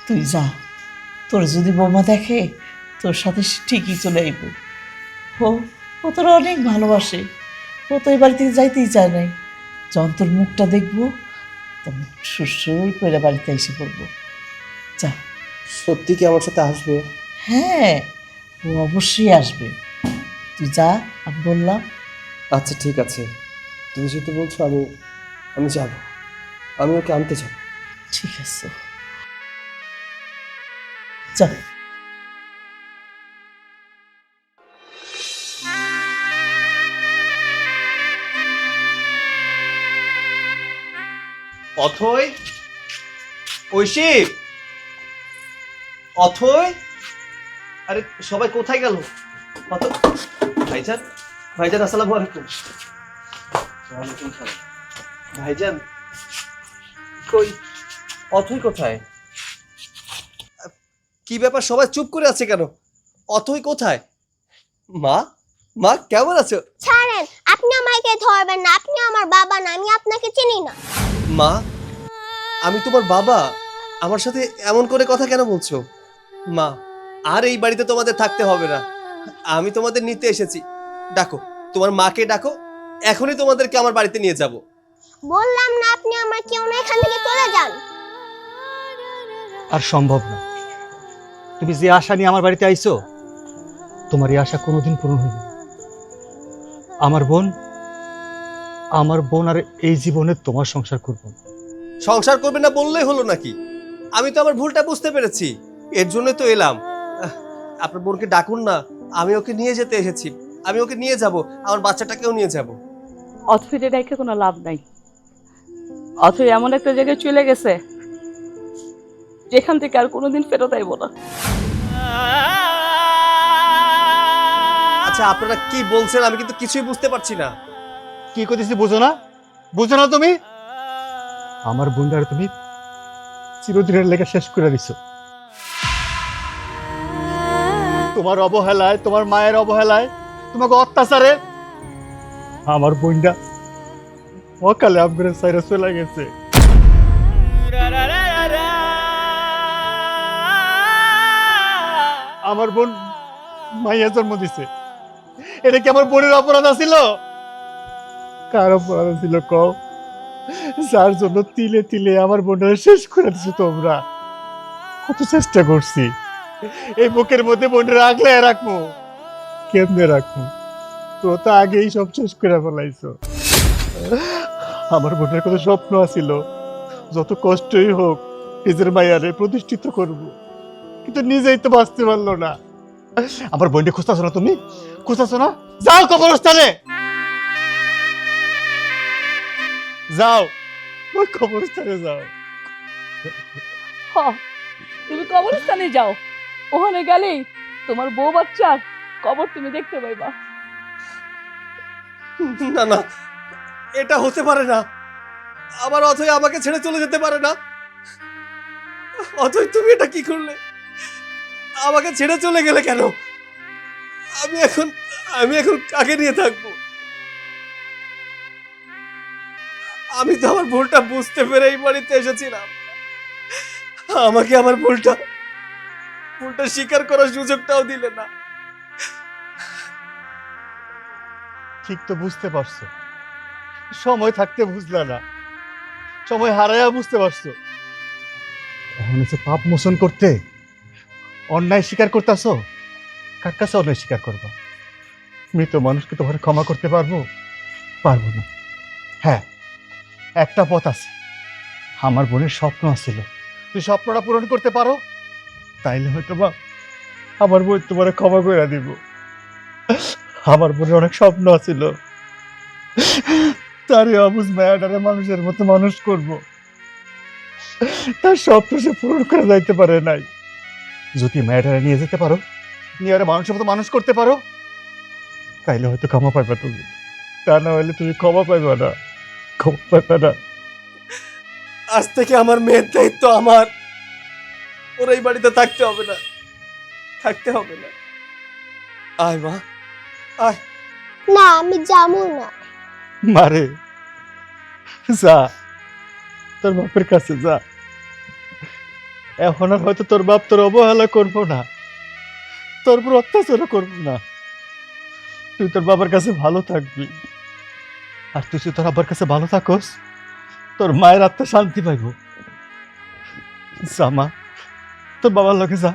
তুই যা। তোর যদি বৌমা দেখে, তোর সাথে সে ঠিকই চলে আইব। ও ও তোর অনেক ভালোবাসে, ও তো এই বাড়ি থেকে যাইতেই চায় নাই। যখন তোর মুখটা দেখবো, তখন সুরসুর করে বাড়িতে এসে পড়বো। যা। সত্যি কি আমার সাথে আসবে? হ্যাঁ, ও অবশ্যই আসবে। তুই যা, আমি বললাম। আচ্ছা ঠিক আছে, তুমি যেহেতু বলছো আমি আমি যাব, আমি ওকে আনতে যাব। ঠিক আছে, যা। অথই, ঐশিক, অথই, আরে সবাই কোথায় গেল? ভাইজান, ভাইজান আসসালামু আলাইকুম। ওয়ালাইকুম সালাম। ভাইজান কই? অথই কোথায়? কি ব্যাপার, সবাই চুপ করে আছে কেন? অথই কোথায়? মা, মা কেমন আছো? ছাড়েন, আপনি আমাকে ধরবেন না, আপনি আমার বাবা না, আমি আপনাকে চিনি না। মা, আমি তোমার বাবা, আমার সাথে এমন করে কথা কেন বলছো? মা, আর এই বাড়িতে তোমাদের থাকতে হবে না, আমি তোমাদের নিতে এসেছি। ডাকো, তোমার মাকে ডাকো, এখনই তোমাদেরকে আমার বাড়িতে নিয়ে যাব। বললাম না আপনি আমার কেউ না, এখান থেকে চলে যান। আর সম্ভব না। তুমি যে আশা নিয়ে আমার বাড়িতে আইছো, তোমার এই আশা কোনোদিন পূরণ হইবে না। আমার বোন আর এই জীবনে তোমার সংসার করবো না। সংসার করবে না বললেই হলো নাকি? আমি তো আমার ভুলটা বুঝতে পেরেছি, এর জন্যই তো এলাম। আপনার বোনকে ডাকুন না, আমি ওকে নিয়ে যেতে এসেছি। আমি ওকে নিয়ে যাব, আমার বাচ্চাটাকেও নিয়ে যাব। অথইরে রেখে কোনো লাভ নাই। অথই এমন একটা জায়গায় চলে গেছে যেখান থেকে আর কোনোদিন ফেরত আইব না। আচ্ছা আপনারা কি বলছেন আমি কিন্তু কিছুই বুঝতে পারছি না। কি করতেছি বুঝো না? বুঝো না তুমি? আমার বোনটার তুমি চিরদিনের লেগে শেষ করে দিছো। তোমার অবহেলায়, তোমার মায়ের অবহেলায়, তোমাকে অত্যাচারে আমার বোনটা অকালে আমগরে সাইরা চলে গেছে। আমার বোন মাইয়া জন্ম দিছে, এটা কি আমার বোনের অপরাধ ছিল? কার অপরাধ ছিল কও? যার জন্য তিলে তিলে আমার বোনটা শেষ করে দিছো তোমরা। কত চেষ্টা করছি এই বুকের মধ্যে বোনটা রাখলে রাখবো, কেমনে রাখবো? তো তো আগেই সব শেষ করে ফেলাইছো। আমার বোনের কত স্বপ্ন আছিল, যত কষ্টই হোক নিজের মায়ারে প্রতিষ্ঠিত করব, কিন্তু নিজেই তো বাঁচতে পারলো না। আমার বোনটা খুঁজতেছো না? তুমি খুঁজতেছো না? যাও কবরস্থানে, যাও ওই কবরস্থানে যাও। হ, তুমি কবরস্থানে যাও, ওখানে গেলেই তোমার বউ বাচ্চার কবর তুমি দেখতে পাইবা। না না, এটা হতে পারে না। আমার অথই আমাকে ছেড়ে চলে যেতে পারে না। অথই, তুমি এটা কি করলে? আমাকে ছেড়ে চলে গেলে কেন? আমি এখন কাকে নিয়ে থাকবো? আমি তো আমার ভুলটা বুঝতে পেরে এই বাড়িতে এসেছিলাম। আমাকে আমার ভুলটা স্বীকার করার সুযোগটাও দিলে না। ঠিক তো বুঝতে পারছো, সময় থাকতে বুঝলা না, সময় হারায়া বুঝতে পারছো। এখন এসে পাপ মোচন করতে অন্যায় স্বীকার করতেছো। কার কাছে অন্যায় স্বীকার করবা? মৃত মানুষকে তোমার ক্ষমা করতে পারবো? পারবো না। হ্যাঁ, একটা পথ আছে। আমার বোনের স্বপ্ন আছিল, তুই স্বপ্নটা পূরণ করতে পারো, তাইলে হয়তো বা আমার বোন তোমার ক্ষমা করে দিব। আমার বোনের অনেক স্বপ্ন আছিল, তারই অবুঝ মায়াডারে মানুষের মতো মানুষ করব। তার স্বপ্ন সে পূরণ করে যাইতে পারে নাই। যদি মায়াডারে নিয়ে যেতে পারো, নিয়ে আরে মানুষের মতো মানুষ করতে পারো, তাইলে হয়তো ক্ষমা পাইবা তুমি। তা না হলে তুমি ক্ষমা পাইবা না, ক্ষমা পাইবা না। আজ থেকে আমার মেয়ের দায়িত্ব আমার। ওর এই বাড়িতে থাকতে হবে না, থাকতে হবে না। আয় মা, আয়। না, আমি যাবো না। মারে, যা তোর বাপের কাছে যা। এখন আর হয়তো তোর বাপ তোর অবহেলা করবো না, তোর উপর অত্যাচারও করবো না। তুই তোর বাবার কাছে ভালো থাকবি। আর তুই যদি তোর আব্বার কাছে ভালো থাকস, তোর মায়ের আত্মা শান্তি পাইব। যা মা, তোর বাবার লগে যা।